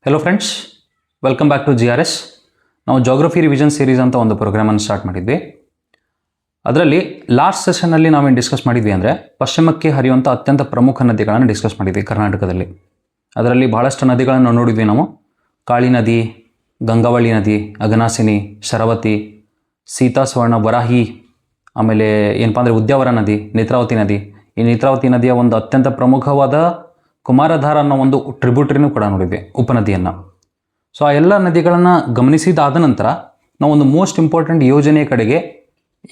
Hello friends, welcome back to GRS. ನಾವು geography revision series ಅಂತ ಒಂದು ಪ್ರೋಗ್ರಾಮನ್ನು ಸ್ಟಾರ್ಟ್ ಮಾಡಿದ್ವಿ. ಅದರಲ್ಲಿ ಲಾಸ್ಟ್ ಸೆಷನ್ನಲ್ಲಿ ನಾವೇನು ಡಿಸ್ಕಸ್ ಮಾಡಿದ್ವಿ ಅಂದರೆ ಪಶ್ಚಿಮಕ್ಕೆ ಹರಿಯುವಂಥ ಅತ್ಯಂತ ಪ್ರಮುಖ ನದಿಗಳನ್ನು ಡಿಸ್ಕಸ್ ಮಾಡಿದ್ವಿ ಕರ್ನಾಟಕದಲ್ಲಿ. ಅದರಲ್ಲಿ ಬಹಳಷ್ಟು ನದಿಗಳನ್ನು ನೋಡಿದ್ವಿ ನಾವು. ಕಾಳಿ ನದಿ, ಗಂಗಾವಳಿ ನದಿ, ಅಘನಾಸಿನಿ, ಶರಾವತಿ, ಸೀತಾಸುವರ್ಣ, ವರಾಹಿ, ಆಮೇಲೆ ಏನಪ್ಪ ಅಂದರೆ ಉದ್ಯಾವರ ನದಿ, ನೇತ್ರಾವತಿ ನದಿ. ಈ ನೇತ್ರಾವತಿ ನದಿಯ ಒಂದು ಅತ್ಯಂತ ಪ್ರಮುಖವಾದ ಕುಮಾರಧಾರ ಅನ್ನೋ ಒಂದು ಟ್ರಿಬ್ಯೂಟರಿನೂ ಕೂಡ ನೋಡಿದ್ವಿ, ಉಪನದಿಯನ್ನು. ಸೊ ಆ ಎಲ್ಲ ನದಿಗಳನ್ನು ಗಮನಿಸಿದಾದ ನಂತರ ನಾವು ಒಂದು ಮೋಸ್ಟ್ ಇಂಪಾರ್ಟೆಂಟ್ ಯೋಜನೆಯ ಕಡೆಗೆ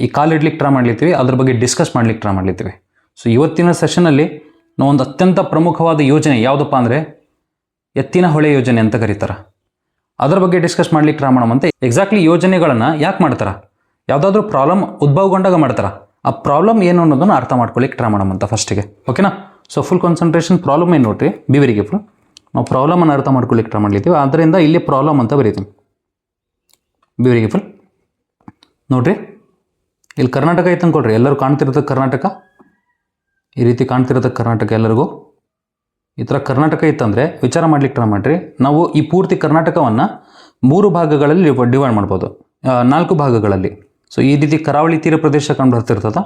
ಈ ಕಾಲಿಡ್ಲಿಕ್ಕೆ ಟ್ರೈ ಮಾಡ್ಲಿರ್ತೀವಿ, ಅದ್ರ ಬಗ್ಗೆ ಡಿಸ್ಕಸ್ ಮಾಡ್ಲಿಕ್ಕೆ ಟ್ರೈ ಮಾಡ್ಲಿರ್ತೀವಿ. ಸೊ ಇವತ್ತಿನ ಸೆಷನಲ್ಲಿ ನಾವು ಒಂದು ಅತ್ಯಂತ ಪ್ರಮುಖವಾದ ಯೋಜನೆ ಯಾವುದಪ್ಪ ಅಂದರೆ ಎತ್ತಿನ ಹೊಳೆ ಯೋಜನೆ ಅಂತ ಕರೀತಾರೆ. ಅದರ ಬಗ್ಗೆ ಡಿಸ್ಕಸ್ ಮಾಡ್ಲಿಕ್ಕೆ ಟ್ರೈ ಮಾಡೋಣಂತೆ. ಎಕ್ಸಾಕ್ಟ್ಲಿ ಯೋಜನೆಗಳನ್ನು ಯಾಕೆ ಮಾಡ್ತಾರೆ, ಯಾವುದಾದ್ರೂ ಪ್ರಾಬ್ಲಮ್ ಉದ್ಭವಗೊಂಡಾಗ ಮಾಡ್ತಾರೆ, ಆ ಪ್ರಾಬ್ಲಮ್ ಏನು ಅನ್ನೋದನ್ನು ಅರ್ಥ ಮಾಡ್ಕೊಳ್ಳಿಕ್ಕೆ ಟ್ರೈ ಮಾಡೋಣಂತ ಫಸ್ಟಿಗೆ. ಓಕೆನಾ? ಸೊ ಫುಲ್ ಕಾನ್ಸಂಟ್ರೇಷನ್ ಪ್ರಾಬ್ಲಮ್ ಏನು ನೋಡ್ರಿ, ಬಿ ವೆರಿ ಕೇರ್ಫುಲ್. ನಾವು ಪ್ರಾಬ್ಲಮನ್ನು ಅರ್ಥ ಮಾಡ್ಕೊಳ್ಳಿಕ್ಕೆ ಟ್ರೈ ಮಾಡ್ಲಿದ್ದೀವಿ, ಆದ್ದರಿಂದ ಇಲ್ಲಿ ಪ್ರಾಬ್ಲಮ್ ಅಂತ ಬರೀತೀವಿ. B very careful. ನೋಡ್ರಿ, ಇಲ್ಲಿ ಕರ್ನಾಟಕ ಐತೆ ಅಂದ್ಕೊಳ್ರಿ, ಎಲ್ಲರೂ ಕಾಣ್ತಿರೋದು ಕರ್ನಾಟಕ, ಈ ರೀತಿ ಕಾಣ್ತಿರೋದು ಕರ್ನಾಟಕ ಎಲ್ಲರಿಗೂ. ಈ ಥರ ಕರ್ನಾಟಕ ಇತ್ತಂದರೆ ವಿಚಾರ ಮಾಡ್ಲಿಕ್ಕೆ ಟ್ರೈ ಮಾಡಿರಿ. ನಾವು ಈ ಪೂರ್ತಿ ಕರ್ನಾಟಕವನ್ನು 3 ಭಾಗಗಳಲ್ಲಿ ಡಿವೈಡ್ ಮಾಡ್ಬೋದು, 4 ಭಾಗಗಳಲ್ಲಿ. ಸೊ ಈ ರೀತಿ ಕರಾವಳಿ ತೀರ ಪ್ರದೇಶ ಕಂಡು ಬರ್ತಿರ್ತದೆ,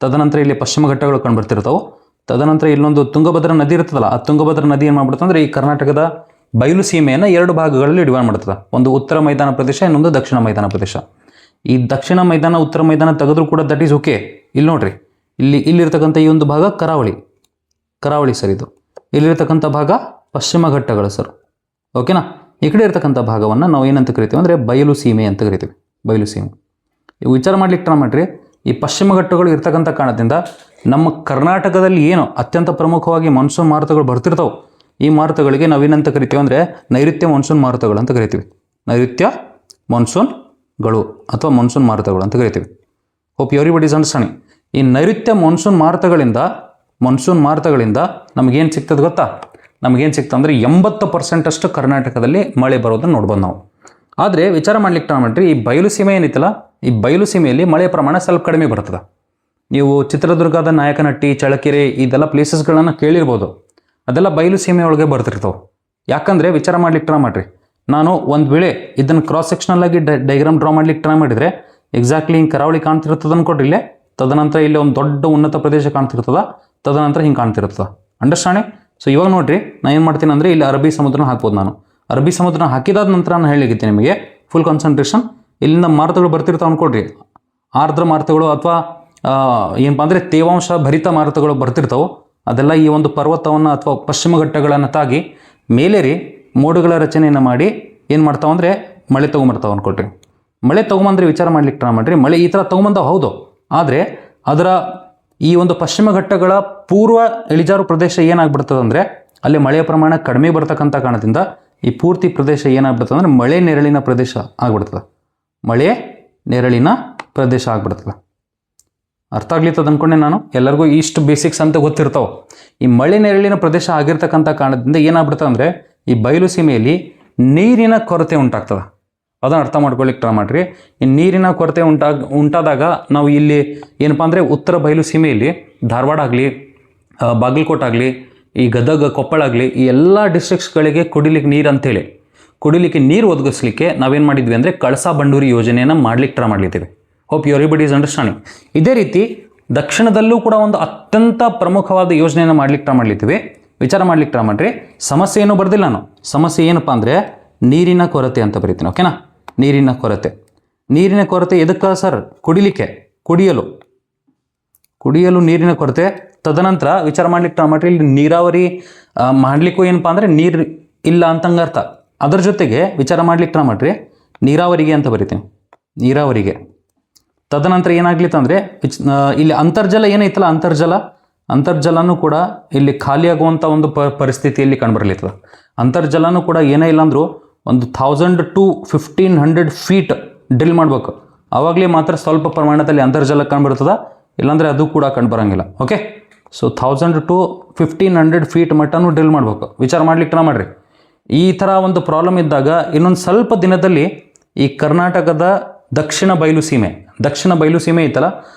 ತದನಂತರ ಇಲ್ಲಿ ಪಶ್ಚಿಮ ಘಟ್ಟಗಳು ಕಂಡು ಬರ್ತಿರ್ತಾವೆ, ತದನಂತರ ಇಲ್ಲೊಂದು ತುಂಗಭದ್ರಾ ನದಿ ಇರ್ತದಲ್ಲ, ಆ ತುಂಗಭದ್ರಾ ನದಿ ಏನು ಮಾಡ್ಬಿಡುತ್ತೆ ಅಂದರೆ ಈ ಕರ್ನಾಟಕದ ಬಯಲು ಸೀಮೆಯನ್ನು 2 ಭಾಗಗಳಲ್ಲಿ ಡಿವೈಡ್ ಮಾಡ್ತದೆ. ಒಂದು ಉತ್ತರ ಮೈದಾನ ಪ್ರದೇಶ, ಇನ್ನೊಂದು ದಕ್ಷಿಣ ಮೈದಾನ ಪ್ರದೇಶ. ಈ ದಕ್ಷಿಣ ಮೈದಾನ ಉತ್ತರ ಮೈದಾನ ತೆಗೆದ್ರೂ ಕೂಡ ದಟ್ ಈಸ್ ಓಕೆ. ಇಲ್ಲಿ ನೋಡ್ರಿ, ಇಲ್ಲಿರ್ತಕ್ಕಂಥ ಈ ಒಂದು ಭಾಗ ಕರಾವಳಿ ಸರ್, ಇದು ಇಲ್ಲಿರ್ತಕ್ಕಂಥ ಭಾಗ ಪಶ್ಚಿಮ ಘಟ್ಟಗಳು ಸರ್. ಓಕೆನಾ? ಈ ಕಡೆ ಇರ್ತಕ್ಕಂಥ ಭಾಗವನ್ನು ನಾವು ಏನಂತ ಕರಿತೀವಿ ಅಂದರೆ ಬಯಲು ಸೀಮೆ ಅಂತ ಕರಿತೀವಿ, ಬಯಲು ಸೀಮೆ. ವಿಚಾರ ಮಾಡ್ಲಿಕ್ಕೆ ಟ್ರೈ ಮಾಡಿರಿ. ಈ ಪಶ್ಚಿಮ ಘಟ್ಟಗಳು ಇರ್ತಕ್ಕಂಥ ಕಾರಣದಿಂದ ನಮ್ಮ ಕರ್ನಾಟಕದಲ್ಲಿ ಏನು ಅತ್ಯಂತ ಪ್ರಮುಖವಾಗಿ ಮಾನ್ಸೂನ್ ಮಾರುತಗಳು ಬರ್ತಿರ್ತಾವೆ, ಈ ಮಾರುತಗಳಿಗೆ ನಾವೇನಂತ ಕರಿತೀವಿ ಅಂದರೆ ನೈಋತ್ಯ ಮಾನ್ಸೂನ್ ಮಾರುತಗಳು ಅಂತ ಕರಿತೀವಿ. ನೈಋತ್ಯ ಮಾನ್ಸೂನ್ಗಳು ಅಥವಾ ಮಾನ್ಸೂನ್ ಮಾರುತಗಳು ಅಂತ ಕರಿತೀವಿ. Hope everybody is understanding. ಈ ನೈಋತ್ಯ ಮಾನ್ಸೂನ್ ಮಾರುತಗಳಿಂದ ನಮಗೇನು ಸಿಗ್ತದೆ ಗೊತ್ತಾ? ನಮಗೇನು ಸಿಗ್ತದೆ ಅಂದರೆ 80% ಅಷ್ಟು ಕರ್ನಾಟಕದಲ್ಲಿ ಮಳೆ ಬರೋದನ್ನು ನೋಡ್ಬೋದು ನಾವು. ಆದರೆ ವಿಚಾರ ಮಾಡ್ಲಿಕ್ಕೆ ಟ್ರೈ ಮಾಡಿರಿ, ಈ ಬಯಲು ಸೀಮೆ ಏನಿತ್ತಲ್ಲ, ಈ ಬಯಲು ಸೀಮೆಯಲ್ಲಿ ಮಳೆಯ ಪ್ರಮಾಣ ಸ್ವಲ್ಪ ಕಡಿಮೆ ಬರ್ತದೆ. ನೀವು ಚಿತ್ರದುರ್ಗದ ನಾಯಕನಹಟ್ಟಿ, ಚಳ್ಳಕೆರೆ ಇದೆಲ್ಲ ಪ್ಲೇಸಸ್ಗಳನ್ನು ಕೇಳಿರ್ಬೋದು, ಅದೆಲ್ಲ ಬಯಲು ಸೀಮೆ ಒಳಗೆ ಬರ್ತಿರ್ತಾವೆ. ಯಾಕಂದರೆ ವಿಚಾರ ಮಾಡ್ಲಿಕ್ಕೆ ಟ್ರೈ ಮಾಡಿರಿ, ನಾನು ಒಂದು ವೇಳೆ ಇದನ್ನು ಕ್ರಾಸ್ ಸೆಕ್ಷನಲ್ ಆಗಿ ಡೈಗ್ರಾಮ್ ಡ್ರಾ ಮಾಡ್ಲಿಕ್ಕೆ ಟ್ರೈ ಮಾಡಿದರೆ ಎಕ್ಸಾಕ್ಟ್ಲಿ ಹಿಂಗೆ ಕರಾವಳಿ ಕಾಣ್ತಿರ್ತದೆ ಅನ್ಕೊಡ್ರಿ ಇಲ್ಲೇ, ತದನಂತರ ಇಲ್ಲಿ ಒಂದು ದೊಡ್ಡ ಉನ್ನತ ಪ್ರದೇಶ ಕಾಣ್ತಿರ್ತದ, ತದನಂತರ ಹಿಂಗೆ ಕಾಣ್ತಿರ್ತದೆ. ಅಂಡರ್ಸ್ಟ್ಯಾಂಡಿಂಗ್? ಸೊ ಇವಾಗ ನೋಡ್ರಿ, ನಾನು ಏನು ಮಾಡ್ತೀನಿ ಅಂದರೆ ಇಲ್ಲಿ ಅರಬ್ಬಿ ಸಮುದ್ರನ ಹಾಕ್ಬೋದು. ನಾನು ಅರಬ್ಬಿ ಸಮುದ್ರನ ಹಾಕಿದಾದ ನಂತರ ನಾನು ಹೇಳಿದ್ದೀನಿ ನಿಮಗೆ ಫುಲ್ ಕಾನ್ಸಂಟ್ರೇಷನ್. ಇಲ್ಲಿಂದ ಮಾರುತಗಳು ಬರ್ತಿರ್ತಾವೆ ಅನ್ಕೊಡ್ರಿ, ಆರ್ದ್ರ ಮಾರುತಗಳು ಅಥವಾ ಏನಪ್ಪ ಅಂದರೆ ತೇವಾಂಶ ಭರಿತ ಮಾರುತಗಳು ಬರ್ತಿರ್ತಾವೆ. ಅದೆಲ್ಲ ಈ ಒಂದು ಪರ್ವತವನ್ನು ಅಥವಾ ಪಶ್ಚಿಮ ಘಟ್ಟಗಳನ್ನು ತಾಗಿ ಮೇಲೇರಿ ಮೋಡಗಳ ರಚನೆಯನ್ನು ಮಾಡಿ ಏನು ಮಾಡ್ತಾವೆ ಅಂದರೆ ಮಳೆ ತೊಗೊಂಬರ್ತಾವೆ ಅನ್ಕೊಟ್ರಿ. ಮಳೆ ತೊಗೊಂಬಂದ್ರೆ ವಿಚಾರ ಮಾಡ್ಲಿಕ್ಕೆ ಟ್ರೈ ಮಾಡಿರಿ, ಮಳೆ ಈ ಥರ ತೊಗೊಂಬಂದಾವ ಹೌದು, ಆದರೆ ಅದರ ಈ ಒಂದು ಪಶ್ಚಿಮ ಘಟ್ಟಗಳ ಪೂರ್ವ ಇಳಿಜಾರು ಪ್ರದೇಶ ಏನಾಗ್ಬಿಡ್ತದೆ ಅಂದರೆ ಅಲ್ಲಿ ಮಳೆಯ ಪ್ರಮಾಣ ಕಡಿಮೆ ಬರ್ತಕ್ಕಂಥ ಕಾರಣದಿಂದ ಈ ಪೂರ್ತಿ ಪ್ರದೇಶ ಏನಾಗ್ಬಿಡ್ತದೆ ಅಂದರೆ ಮಳೆ ನೆರಳಿನ ಪ್ರದೇಶ ಆಗ್ಬಿಡ್ತದೆ. ಮಳೆ ನೆರಳಿನ ಪ್ರದೇಶ ಆಗ್ಬಿಡ್ತದೆ. ಅರ್ಥ ಆಗ್ಲಿತ್ತದ ಅಂದ್ಕೊಂಡೆ ನಾನು. ಎಲ್ಲರಿಗೂ ಇಷ್ಟು ಬೇಸಿಕ್ಸ್ ಅಂತ ಗೊತ್ತಿರ್ತಾವೆ. ಈ ಮಳೆ ನೆರಳಿನ ಪ್ರದೇಶ ಆಗಿರ್ತಕ್ಕಂಥ ಕಾರಣದಿಂದ ಏನಾಗ್ಬಿಡ್ತದೆ ಅಂದರೆ ಈ ಬಯಲು ಸೀಮೆಯಲ್ಲಿ ನೀರಿನ ಕೊರತೆ ಉಂಟಾಗ್ತದೆ. ಅದನ್ನು ಅರ್ಥ ಮಾಡ್ಕೊಳ್ಳಿಕ್ಕೆ ಟ್ರೈ ಮಾಡಿರಿ. ಈ ನೀರಿನ ಕೊರತೆ ಉಂಟಾದಾಗ ನಾವು ಇಲ್ಲಿ ಏನಪ್ಪ ಅಂದರೆ ಉತ್ತರ ಬಯಲು ಸೀಮೆಯಲ್ಲಿ ಧಾರವಾಡ ಆಗಲಿ, ಬಾಗಲಕೋಟೆ ಆಗಲಿ, ಈ ಗದಗ, ಕೊಪ್ಪಳ ಆಗಲಿ, ಈ ಎಲ್ಲ ಡಿಸ್ಟ್ರಿಕ್ಟ್ಸ್ಗಳಿಗೆ ಕುಡಿಲಿಕ್ಕೆ ನೀರು ಒದಗಿಸ್ಲಿಕ್ಕೆ ನಾವೇನು ಮಾಡಿದ್ವಿ ಅಂದರೆ ಕಳಸಾ ಬಂಡೂರಿ ಯೋಜನೆಯನ್ನು ಮಾಡ್ಲಿಕ್ಕೆ ಟ್ರೈ ಮಾಡ್ಲಿದ್ದೀವಿ. Hope everybody is understanding. ಇದೇ ರೀತಿ ದಕ್ಷಿಣದಲ್ಲೂ ಕೂಡ ಒಂದು ಅತ್ಯಂತ ಪ್ರಮುಖವಾದ ಯೋಜನೆಯನ್ನು ಮಾಡ್ಲಿಕ್ಕೆ ಟ್ರೈ ಮಾಡ್ಲಿದ್ದೀವಿ. ವಿಚಾರ ಮಾಡ್ಲಿಕ್ಕೆ ಟ್ರೈ ಮಾಡಿರಿ. ಸಮಸ್ಯೆ ಏನೂ ಬರ್ದಿಲ್ಲ ನಾನು. ಸಮಸ್ಯೆ ಏನಪ್ಪ ಅಂದರೆ ನೀರಿನ ಕೊರತೆ ಅಂತ ಬರೀತೀನಿ. ಓಕೆನಾ? ನೀರಿನ ಕೊರತೆ ಎದಕ್ಕೆ ಸರ್? ಕುಡಿಯಲು ನೀರಿನ ಕೊರತೆ. ತದನಂತರ ವಿಚಾರ ಮಾಡ್ಲಿಕ್ಕೆ ಟ್ರೈ ಮಾಡಿರಿ, ಇಲ್ಲಿ ನೀರಾವರಿ ಮಾಡಲಿಕ್ಕೂ ಏನಪ್ಪ ಅಂದರೆ ನೀರು ಇಲ್ಲ ಅಂತಂಗೆ ಅರ್ಥ. ಅದರ ಜೊತೆಗೆ ವಿಚಾರ ಮಾಡ್ಲಿಕ್ಕೆ ಟ್ರೈ ಮಾಡಿರಿ, ನೀರಾವರಿಗೆ ಅಂತ ಬರಿತೀನಿ, ನೀರಾವರಿಗೆ. ತದನಂತರ ಏನಾಗ್ಲಿತ್ತಂದರೆ ಇಲ್ಲಿ ಅಂತರ್ಜಲ ಏನೈತಲ್ಲ, ಅಂತರ್ಜಲನೂ ಕೂಡ ಇಲ್ಲಿ ಖಾಲಿಯಾಗುವಂಥ ಒಂದು ಪರಿಸ್ಥಿತಿಯಲ್ಲಿ ಕಂಡುಬರಲಿರ್ತದೆ. ಅಂತರ್ಜಲನೂ ಕೂಡ ಏನೇ ಇಲ್ಲ ಅಂದರೂ ಒಂದು 1000 to 1500 ಫೀಟ್ ಡ್ರಿಲ್ ಮಾಡ್ಬೇಕು, ಆವಾಗಲೇ ಮಾತ್ರ ಸ್ವಲ್ಪ ಪ್ರಮಾಣದಲ್ಲಿ ಅಂತರ್ಜಲ ಕಂಡುಬರ್ತದೆ, ಇಲ್ಲಾಂದರೆ ಅದು ಕೂಡ ಕಂಡುಬರಂಗಿಲ್ಲ. ಓಕೆ? ಸೊ 1000 to 1500 ಫೀಟ್ ಮಟ್ಟನೂ ಡ್ರಿಲ್ ಮಾಡ್ಬೇಕು. ವಿಚಾರ ಮಾಡ್ಲಿಕ್ಕೆ ಟ್ರೈ ಮಾಡಿರಿ. ಈ ಥರ ಒಂದು ಪ್ರಾಬ್ಲಮ್ ಇದ್ದಾಗ ಇನ್ನೊಂದು ಸ್ವಲ್ಪ ದಿನದಲ್ಲಿ ಈ ಕರ್ನಾಟಕದ ದಕ್ಷಿಣ ಬಯಲು ಸೀಮೆ ಐತಲ್ಲ,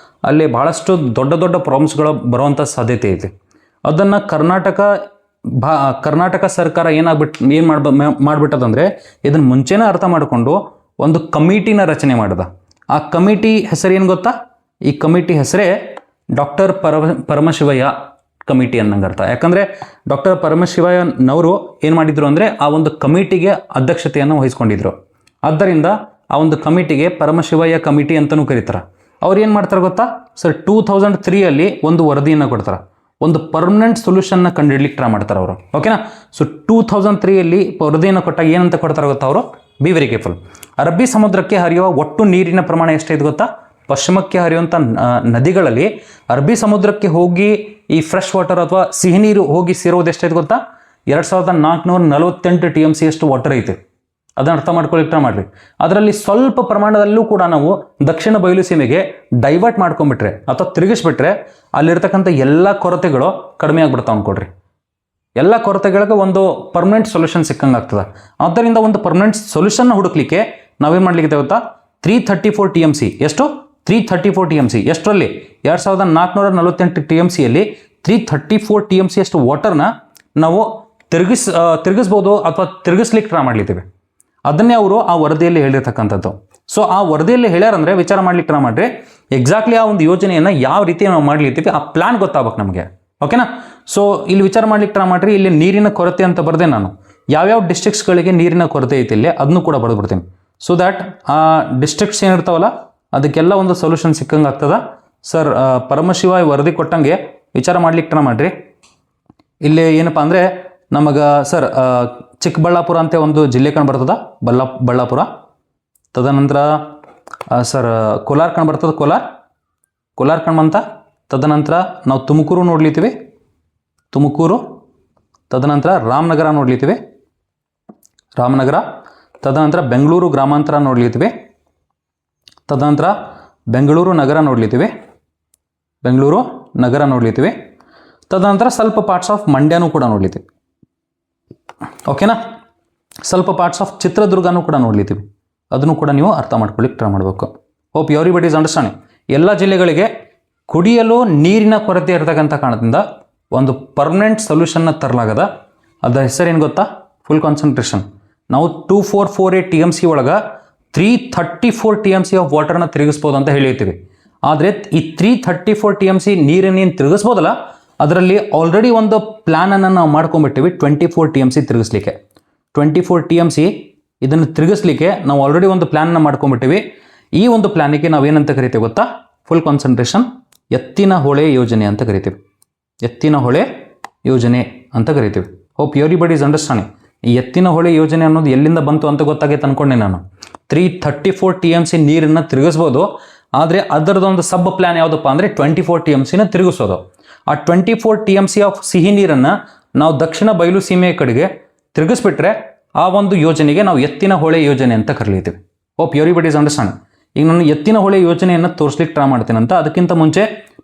ಅಲ್ಲಿ ಭಾಳಷ್ಟು ದೊಡ್ಡ ಪ್ರಾಬ್ಲಮ್ಸ್ಗಳು ಬರುವಂಥ ಸಾಧ್ಯತೆ ಐತೆ. ಅದನ್ನು ಕರ್ನಾಟಕ ಕರ್ನಾಟಕ ಸರ್ಕಾರ ಏನು ಮಾಡಿಬಿಟ್ಟದಂದರೆ ಇದನ್ನು ಮುಂಚೆನೇ ಅರ್ಥ ಮಾಡಿಕೊಂಡು ಒಂದು ಕಮಿಟಿನ ರಚನೆ ಮಾಡ್ದ. ಆ ಕಮಿಟಿ ಹೆಸರು ಏನು ಗೊತ್ತಾ? ಈ ಕಮಿಟಿ ಹೆಸರೇ ಡಾಕ್ಟರ್ ಪರಮಶಿವಯ್ಯ ಕಮಿಟಿ ಅನ್ನಂಗೆ ಅರ್ಥ. ಯಾಕಂದರೆ ಡಾಕ್ಟರ್ ಪರಮಶಿವಯ್ಯನವರು ಏನು ಮಾಡಿದ್ರು ಅಂದರೆ ಆ ಒಂದು ಕಮಿಟಿಗೆ ಅಧ್ಯಕ್ಷತೆಯನ್ನು ವಹಿಸ್ಕೊಂಡಿದ್ರು. ಆದ್ದರಿಂದ ಆ ಒಂದು ಕಮಿಟಿಗೆ ಪರಮಶಿವಯ್ಯ ಕಮಿಟಿ ಅಂತಲೂ ಕರೀತಾರೆ. ಅವ್ರು ಏನು ಮಾಡ್ತಾರೆ ಗೊತ್ತಾ ಸರ್? 2003 ಒಂದು ವರದಿಯನ್ನು ಕೊಡ್ತಾರೆ. ಒಂದು ಪರ್ಮನೆಂಟ್ ಸೊಲ್ಯೂಷನ್ನ ಕಂಡುಹಿಡ್ಲಿಕ್ಕೆ ಟ್ರೈ ಮಾಡ್ತಾರೆ ಅವರು. ಓಕೆನಾ? ಸೊ 2003 ವರದಿಯನ್ನು ಕೊಟ್ಟಾಗ ಏನಂತ ಕೊಡ್ತಾರೆ ಗೊತ್ತಾ ಅವರು? B very careful. ಅರಬ್ಬಿ ಸಮುದ್ರಕ್ಕೆ ಹರಿಯುವ ಒಟ್ಟು ನೀರಿನ ಪ್ರಮಾಣ ಎಷ್ಟೈತೆ ಗೊತ್ತಾ? ಪಶ್ಚಿಮಕ್ಕೆ ಹರಿಯುವಂಥ ನದಿಗಳಲ್ಲಿ ಅರಬ್ಬಿ ಸಮುದ್ರಕ್ಕೆ ಹೋಗಿ ಈ ಫ್ರೆಶ್ ವಾಟರ್ ಅಥವಾ ಸಿಹಿ ನೀರು ಹೋಗಿ ಸೇರೋದು ಎಷ್ಟೈತೆ ಗೊತ್ತಾ? 2448 TMC ಅಷ್ಟು ವಾಟರ್ ಐತೆ. ಅದನ್ನು ಅರ್ಥ ಮಾಡ್ಕೊಳ್ಳಿಕ್ಕೆ ಟ್ರೈ ಮಾಡಿರಿ. ಅದರಲ್ಲಿ ಸ್ವಲ್ಪ ಪ್ರಮಾಣದಲ್ಲೂ ಕೂಡ ನಾವು ದಕ್ಷಿಣ ಬಯಲು ಸೀಮೆಗೆ ಡೈವರ್ಟ್ ಮಾಡ್ಕೊಂಡ್ಬಿಟ್ರೆ ಅಥವಾ ತಿರುಗಿಸ್ಬಿಟ್ರೆ ಅಲ್ಲಿರ್ತಕ್ಕಂಥ ಎಲ್ಲ ಕೊರತೆಗಳು ಕಡಿಮೆ ಆಗ್ಬಿಡ್ತಾವೆ ಅಂದ್ಕೊಡ್ರಿ. ಎಲ್ಲ ಕೊರತೆಗಳಿಗೆ ಒಂದು ಪರ್ಮನೆಂಟ್ ಸೊಲ್ಯೂಷನ್ ಸಿಕ್ಕಂಗೆ ಆಗ್ತದೆ. ಆದ್ದರಿಂದ ಒಂದು ಪರ್ಮನೆಂಟ್ ಸೊಲ್ಯೂಷನ್ನ ಹುಡುಕ್ಲಿಕ್ಕೆ ನಾವೇನು ಮಾಡ್ಲಿಕ್ಕೆ ಗೊತ್ತಾ? 334 TMC. ಎಷ್ಟು? 334 TMC. ಎಷ್ಟರಲ್ಲಿ? 2448 TMCಯಲ್ಲಿ 334 TMC ಅಷ್ಟು ವಾಟರ್ನ ನಾವು ತಿರುಗಿಸ್ಬೋದು ಅಥವಾ ತಿರುಗಿಸ್ಲಿಕ್ಕೆ ಟ್ರೈ ಮಾಡ್ಲಿದ್ದೀವಿ. ಅದನ್ನೇ ಅವರು ಆ ವರದಿಯಲ್ಲಿ ಹೇಳಿರ್ತಕ್ಕಂಥದ್ದು. ಸೊ ಆ ವರದಿಯಲ್ಲಿ ಹೇಳ್ಯಾರಂದ್ರೆ ವಿಚಾರ ಮಾಡ್ಲಿಕ್ಕೆ ಟ್ರೈ ಮಾಡ್ರಿ. ಎಕ್ಸಾಕ್ಟ್ಲಿ ಆ ಒಂದು ಯೋಜನೆಯನ್ನು ಯಾವ ರೀತಿ ನಾವು ಮಾಡ್ಲಿತ್ತೀವಿ ಆ ಪ್ಲಾನ್ ಗೊತ್ತಾಗಬೇಕು ನಮಗೆ. ಓಕೆನಾ? ಸೊ ಇಲ್ಲಿ ವಿಚಾರ ಮಾಡ್ಲಿಕ್ಕೆ ಟ್ರೈ ಮಾಡ್ರಿ. ಇಲ್ಲಿ ನೀರಿನ ಕೊರತೆ ಅಂತ ಬರೆದೆ ನಾನು. ಯಾವ್ಯಾವ ಡಿಸ್ಟ್ರಿಕ್ಟ್ಸ್ಗಳಿಗೆ ನೀರಿನ ಕೊರತೆ ಐತಿ ಇಲ್ಲಿ ಅದನ್ನು ಕೂಡ ಬರೆದ್ಬಿಡ್ತೀನಿ. ಸೊ ದ್ಯಾಟ್ ಆ ಡಿಸ್ಟ್ರಿಕ್ಟ್ಸ್ ಏನಿರ್ತಾವಲ್ಲ ಅದಕ್ಕೆಲ್ಲ ಒಂದು ಸೊಲ್ಯೂಷನ್ ಸಿಕ್ಕಂಗೆ ಆಗ್ತದ. ಸರ್ ಪರಮಶಿವ ವರದಿ ಕೊಟ್ಟಂಗೆ ವಿಚಾರ ಮಾಡ್ಲಿಕ್ಕೆ ಟ್ರೈ ಮಾಡ್ರಿ. ಇಲ್ಲಿ ಏನಪ್ಪ ಅಂದರೆ ನಮಗೆ ಸರ್ ಚಿಕ್ಕಬಳ್ಳಾಪುರ ಅಂತ ಒಂದು ಜಿಲ್ಲೆ ಕಂಡು ಬರ್ತದ, ಬಳ್ಳಾಪುರ. ತದನಂತರ ಸರ್ ಕೋಲಾರ ಕಂಡು ಬರ್ತದೆ, ಕೋಲಾರ ಕಂಡು ಬಂತ. ತದನಂತರ ನಾವು ತುಮಕೂರು ನೋಡ್ಲಿತ್ತೀವಿ, ತುಮಕೂರು. ತದನಂತರ ರಾಮನಗರ ನೋಡ್ಲಿತ್ತೀವಿ, ರಾಮನಗರ. ತದನಂತರ ಬೆಂಗಳೂರು ಗ್ರಾಮಾಂತರ ನೋಡ್ಲಿತ್ತೀವಿ. ತದನಂತರ ಬೆಂಗಳೂರು ನಗರ ನೋಡ್ಲಿತ್ತೀವಿ, ಬೆಂಗಳೂರು ನಗರ ನೋಡ್ಲಿತ್ತೀವಿ. ತದನಂತರ ಸ್ವಲ್ಪ ಪಾರ್ಟ್ಸ್ ಆಫ್ ಮಂಡ್ಯನೂ ಕೂಡ ನೋಡ್ಲಿತ್ತೀವಿ. ಓಕೆನಾ? ಸ್ವಲ್ಪ ಪಾರ್ಟ್ಸ್ ಆಫ್ ಚಿತ್ರದುರ್ಗನೂ ಕೂಡ ನೋಡ್ಲಿತ್ತೀವಿ. ಅದನ್ನು ಕೂಡ ನೀವು ಅರ್ಥ ಮಾಡ್ಕೊಳ್ಳಿಕ್ಕೆ ಟ್ರೈ ಮಾಡಬೇಕು. Hope everybody is understanding. ಎಲ್ಲ ಜಿಲ್ಲೆಗಳಿಗೆ ಕುಡಿಯಲು ನೀರಿನ ಕೊರತೆ ಇರತಕ್ಕಂಥ ಕಾರಣದಿಂದ ಒಂದು ಪರ್ಮನೆಂಟ್ ಸೊಲ್ಯೂಷನ್ನ ತರಲಾಗದ. ಅದರ ಹೆಸರೇನು ಗೊತ್ತಾ? Full concentration. ನಾವು 2448 TMC ಒಳಗೆ 334 TMC ಆಫ್ ವಾಟರ್ನ ತಿರುಗಿಸ್ಬೋದು ಅಂತ ಹೇಳಿರ್ತೀವಿ. ಆದರೆ ಈ 334 TMC ನೀರನ್ನೇನು ತಿರುಗಿಸ್ಬೋದಲ್ಲ ಅದರಲ್ಲಿ ಆಲ್ರೆಡಿ ಒಂದು ಪ್ಲ್ಯಾನನ್ನು ನಾವು ಮಾಡ್ಕೊಂಡ್ಬಿಟ್ಟಿವಿ 24 TMC ತಿರುಗಿಸ್ಲಿಕ್ಕೆ. 24 TMC ಇದನ್ನು ತಿರುಗಿಸ್ಲಿಕ್ಕೆ ನಾವು ಆಲ್ರೆಡಿ ಒಂದು ಪ್ಲ್ಯಾನ್ನ ಮಾಡ್ಕೊಂಡ್ಬಿಟ್ಟಿವಿ. ಈ ಒಂದು ಪ್ಲ್ಯಾನಿಗೆ ನಾವು ಏನಂತ ಕರಿತೀವಿ ಗೊತ್ತಾ? ಫುಲ್ ಕಾನ್ಸಂಟ್ರೇಷನ್ ಎತ್ತಿನ ಹೊಳೆ ಯೋಜನೆ ಅಂತ ಕರಿತೀವಿ. ಎತ್ತಿನ ಹೊಳೆ ಯೋಜನೆ ಅಂತ ಕರಿತೀವಿ. Hope everybody is understanding. ಈ ಎತ್ತಿನ ಹೊಳೆ ಯೋಜನೆ ಅನ್ನೋದು ಎಲ್ಲಿಂದ ಬಂತು ಅಂತ ಗೊತ್ತಾಗೈತೆ ಅನ್ಕೊಂಡೆ ನಾನು. 334 TMC ನೀರನ್ನು ತಿರುಗಿಸ್ಬೋದು. ಆದರೆ ಅದರದೊಂದು ಸಬ್ ಪ್ಲ್ಯಾನ್ ಯಾವುದಪ್ಪ ಅಂದರೆ 24 TMCನ ತಿರುಗಿಸೋದು. ಆ 24 TMC ಆಫ್ ಸಿಹಿ ನೀರನ್ನು ನಾವು ದಕ್ಷಿಣ ಬಯಲು ಸೀಮೆಯ ಕಡೆಗೆ ತಿರುಗಿಸ್ಬಿಟ್ರೆ ಆ ಒಂದು ಯೋಜನೆಗೆ ನಾವು ಎತ್ತಿನ ಹೊಳೆ ಯೋಜನೆ ಅಂತ ಕರೀತೀವಿ. Hope everybody is understanding. ಈಗ ನಾನು ಎತ್ತಿನ ಹೊಳೆ ಯೋಜನೆಯನ್ನು ತೋರಿಸ್ಲಿಕ್ಕೆ ಟ್ರೈ ಮಾಡ್ತೀನಿ ಅಂತ. ಅದಕ್ಕಿಂತ ಮುಂಚೆ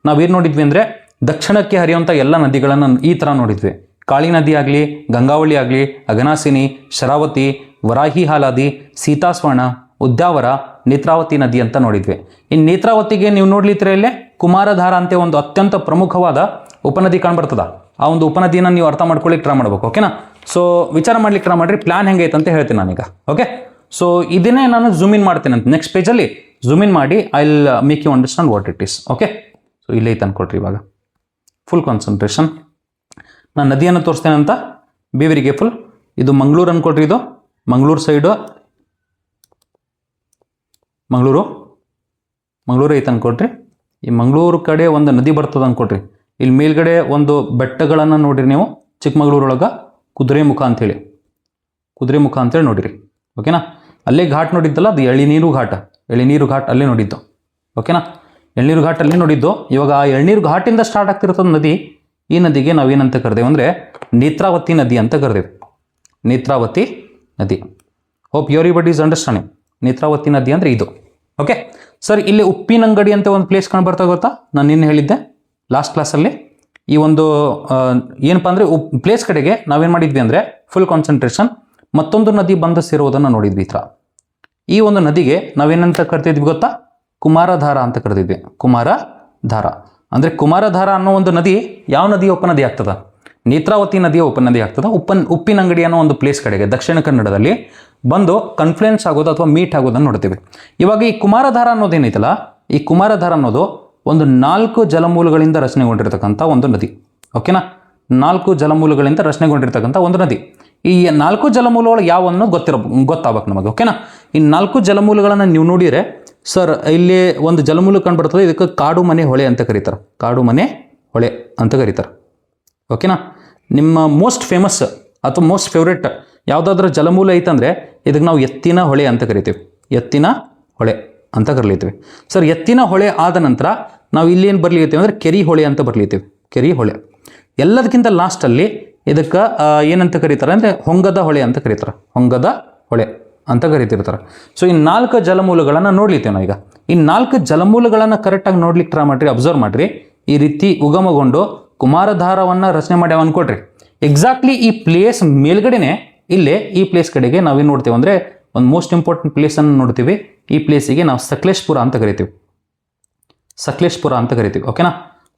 ನಾವೇನು ನೋಡಿದ್ವಿ ಅಂದರೆ ದಕ್ಷಿಣಕ್ಕೆ ಹರಿಯುವಂಥ ಎಲ್ಲ ನದಿಗಳನ್ನು ಈ ಥರ ನೋಡಿದ್ವಿ. ಕಾಳಿ ನದಿ ಆಗಲಿ, ಗಂಗಾವಳಿ ಆಗಲಿ, ಅಘನಾಸಿನಿ, ಶರಾವತಿ, ವರಾಹಿ ಹಾಲಾದಿ, ಸೀತಾಸ್ವರ್ಣ, ಉದ್ಯಾವರ, ನೇತ್ರಾವತಿ ನದಿ ಅಂತ ನೋಡಿದ್ವಿ. ಈ ನೇತ್ರಾವತಿಗೆ ನೀವು ನೋಡ್ಲಿತ್ತರ ಇಲ್ಲೇ ಕುಮಾರಧಾರ ಅಂತ ಒಂದು ಅತ್ಯಂತ ಪ್ರಮುಖವಾದ ಉಪನದಿ ಕಾಣ್ಬರ್ತದ. ಆ ಒಂದು ಉಪನದಿಯನ್ನು ನೀವು ಅರ್ಥ ಮಾಡ್ಕೊಳ್ಳಿಕ್ಕೆ ಟ್ರೈ ಮಾಡ್ಬೇಕು. ಓಕೆನಾ? ಸೊ ವಿಚಾರ ಮಾಡ್ಲಿಕ್ಕೆ ಟ್ರೈ ಮಾಡ್ರಿ. ಪ್ಲಾನ್ ಹೆಂಗೈತೆ ಅಂತ ಹೇಳ್ತೀನಿ ನಾನೀಗ. ಓಕೆ? ಸೊ ಇದನ್ನೇ ನಾನು ಝೂಮ್ ಇನ್ ಮಾಡ್ತೀನಿ ಅಂತ. ನೆಕ್ಸ್ಟ್ ಪೇಜಲ್ಲಿ ಝೂಮ್ ಇನ್ ಮಾಡಿ I will make you understand what it is. Okay? So ಇಲ್ಲೇ ಐತೆ ಅನ್ಕೊಳ್ರಿ. ಇವಾಗ ಫುಲ್ ಕಾನ್ಸಂಟ್ರೇಷನ್. ನಾನು ನದಿಯನ್ನು ತೋರಿಸ್ತೇನೆ ಅಂತ. B very careful. ಇದು ಮಂಗಳೂರು ಅನ್ಕೊಳ್ರಿ. ಇದು ಮಂಗಳೂರು ಸೈಡು, ಮಂಗಳೂರು ಐತೆ ಅನ್ಕೊಳ್ರಿ. ಈ ಮಂಗಳೂರು ಕಡೆ ಒಂದು ನದಿ ಬರ್ತದೆ ಅನ್ಕೊಳ್ರಿ. ಇಲ್ಲಿ ಮೇಲ್ಗಡೆ ಒಂದು ಬೆಟ್ಟಗಳನ್ನು ನೋಡಿರಿ ನೀವು. ಚಿಕ್ಕಮಗಳೂರೊಳಗೆ ಕುದುರೆಮುಖ ಅಂಥೇಳಿ ನೋಡಿರಿ. ಓಕೆನಾ? ಅಲ್ಲೇ ಘಾಟ್ ನೋಡಿದ್ದಲ್ಲ, ಅದು ಎಳಿನೀರು ಘಾಟ್ ಅಲ್ಲೇ ನೋಡಿದ್ದು. ಓಕೆನಾ? ಎಳ್ನೀರು ಘಾಟ್ ಅಲ್ಲೇ ನೋಡಿದ್ದು. ಇವಾಗ ಆ ಎಳ್ನೀರು ಘಾಟಿಂದ ಸ್ಟಾರ್ಟ್ ಆಗ್ತಿರ್ತದೆ ನದಿ. ಈ ನದಿಗೆ ನಾವೇನಂತ ಕರೆದೇವೆ ಅಂದರೆ ನೇತ್ರಾವತಿ ನದಿ ಅಂತ ಕರೆದೇವೆ. ನೇತ್ರಾವತಿ ನದಿ. Hope everybody is understanding. Netravati ನದಿ ಅಂದರೆ ಇದು. ಓಕೆ ಸರ್, ಇಲ್ಲಿ ಉಪ್ಪಿನಂಗಡಿ ಅಂತ ಒಂದು ಪ್ಲೇಸ್ ಕಂಡು ಬರ್ತಾ ಗೊತ್ತಾ? ನಾನು ನಿನ್ನೆ ಹೇಳಿದ್ದೆ ಲಾಸ್ಟ್ ಕ್ಲಾಸಲ್ಲಿ. ಈ ಒಂದು ಏನಪ್ಪ ಅಂದರೆ ಪ್ಲೇಸ್ ಕಡೆಗೆ ನಾವೇನು ಮಾಡಿದ್ವಿ ಅಂದರೆ ಫುಲ್ ಕಾನ್ಸಂಟ್ರೇಷನ್ ಮತ್ತೊಂದು ನದಿ ಬಂದು ಸೇರುವುದನ್ನು ನೋಡಿದ್ವಿ. ಈ ಥರ ಈ ಒಂದು ನದಿಗೆ ನಾವೇನಂತ ಕರಿತಿದ್ವಿ ಗೊತ್ತಾ? ಕುಮಾರಧಾರ ಅಂತ ಕರೆದಿದ್ವಿ. ಕುಮಾರಧಾರ ಅಂದರೆ ಕುಮಾರಧಾರ ಅನ್ನೋ ಒಂದು ನದಿ ಯಾವ ನದಿ ಉಪನದಿ ಆಗ್ತದ? ನೇತ್ರಾವತಿ ನದಿಯ ಉಪನದಿ ಆಗ್ತದೆ. ಉಪ್ಪಿನಂಗಡಿ ಅನ್ನೋ ಒಂದು ಪ್ಲೇಸ್ ಕಡೆಗೆ ದಕ್ಷಿಣ ಕನ್ನಡದಲ್ಲಿ ಬಂದು ಕನ್ಫ್ಲುಯೆನ್ಸ್ ಆಗೋದು ಅಥವಾ ಮೀಟ್ ಆಗೋದನ್ನು ನೋಡ್ತೀವಿ. ಇವಾಗ ಈ ಕುಮಾರಧಾರ ಅನ್ನೋದೇನೈತಲ್ಲ, ಈ ಕುಮಾರಧಾರ ಅನ್ನೋದು ಒಂದು 4 ಜಲಮೂಲಗಳಿಂದ ರಚನೆಗೊಂಡಿರ್ತಕ್ಕಂಥ ಒಂದು ನದಿ. ಓಕೆನಾ, 4 ಜಲಮೂಲಗಳಿಂದ ರಚನೆಗೊಂಡಿರ್ತಕ್ಕಂಥ ಒಂದು ನದಿ. ಈ 4 ಜಲಮೂಲಗಳು ಯಾವ ಅನ್ನೋದು ಗೊತ್ತಾಗಬೇಕು ನಮಗೆ. ಓಕೆನಾ, ಈ 4 ಜಲಮೂಲಗಳನ್ನು ನೀವು ನೋಡಿದರೆ ಸರ್ ಇಲ್ಲಿ ಒಂದು ಜಲಮೂಲ ಕಂಡು ಬರ್ತದೆ, ಇದಕ್ಕೆ ಕಾಡು ಮನೆ ಹೊಳೆ ಅಂತ ಕರೀತಾರೆ. ಕಾಡು ಮನೆ ಹೊಳೆ ಅಂತ ಕರೀತಾರೆ. ಓಕೆನಾ, ನಿಮ್ಮ ಮೋಸ್ಟ್ ಫೇಮಸ್ ಅಥವಾ ಮೋಸ್ಟ್ ಫೇವ್ರೆಟ್ ಯಾವುದಾದ್ರೂ ಜಲಮೂಲ ಐತಂದರೆ ಇದಕ್ಕೆ ನಾವು ಎತ್ತಿನ ಹೊಳೆ ಅಂತ ಕರಿತೀವಿ. ಎತ್ತಿನ ಹೊಳೆ ಅಂತ ಕರೀತೀವಿ. ಸರ್ ಎತ್ತಿನ ಹೊಳೆ ಆದ ನಂತರ ನಾವು ಇಲ್ಲಿ ಏನು ಬರ್ಲಿತ್ತೀವಿ ಅಂದರೆ ಕೆರಿ ಹೊಳೆ ಅಂತ ಬರ್ಲಿತ್ತೀವಿ. ಕೆರಿ ಹೊಳೆ ಎಲ್ಲದಕ್ಕಿಂತ ಲಾಸ್ಟಲ್ಲಿ ಇದಕ್ಕೆ ಏನಂತ ಕರೀತಾರೆ ಅಂದರೆ ಹೊಂಗದ ಹೊಳೆ ಅಂತ ಕರೀತಾರೆ. ಹೊಂಗದ ಹೊಳೆ ಅಂತ ಕರಿತಿರ್ತಾರೆ. ಸೊ ಈ 4 ಜಲಮೂಲಗಳನ್ನು ನೋಡ್ಲಿತ್ತೇವೆ ನಾವು. ಈಗ ಈ 4 ಜಲಮೂಲಗಳನ್ನು ಕರೆಕ್ಟಾಗಿ ನೋಡ್ಲಿಕ್ಕೆ ಟ್ರೈ ಮಾಡಿರಿ, ಅಬ್ಸರ್ವ್ ಮಾಡಿರಿ. ಈ ರೀತಿ ಉಗಮಗೊಂಡು ಕುಮಾರಧಾರವನ್ನು ರಚನೆ ಮಾಡ್ಯಾವ ಅನ್ಕೊಡ್ರಿ. ಎಕ್ಸಾಕ್ಟ್ಲಿ ಈ ಪ್ಲೇಸ್ ಮೇಲ್ಗಡೆನೆ ಇಲ್ಲೇ ಈ ಪ್ಲೇಸ್ ಕಡೆಗೆ ನಾವೇನು ನೋಡ್ತೀವಿ ಅಂದರೆ ಒಂದು ಮೋಸ್ಟ್ ಇಂಪಾರ್ಟೆಂಟ್ ಪ್ಲೇಸನ್ನು ನೋಡ್ತೀವಿ. ಈ ಪ್ಲೇಸಿಗೆ ನಾವು ಸಕಲೇಶ್ಪುರ ಅಂತ ಕರಿತೀವಿ. ಸಕಲೇಶ್ಪುರ ಅಂತ ಕರಿತೀವಿ. ಓಕೆನಾ,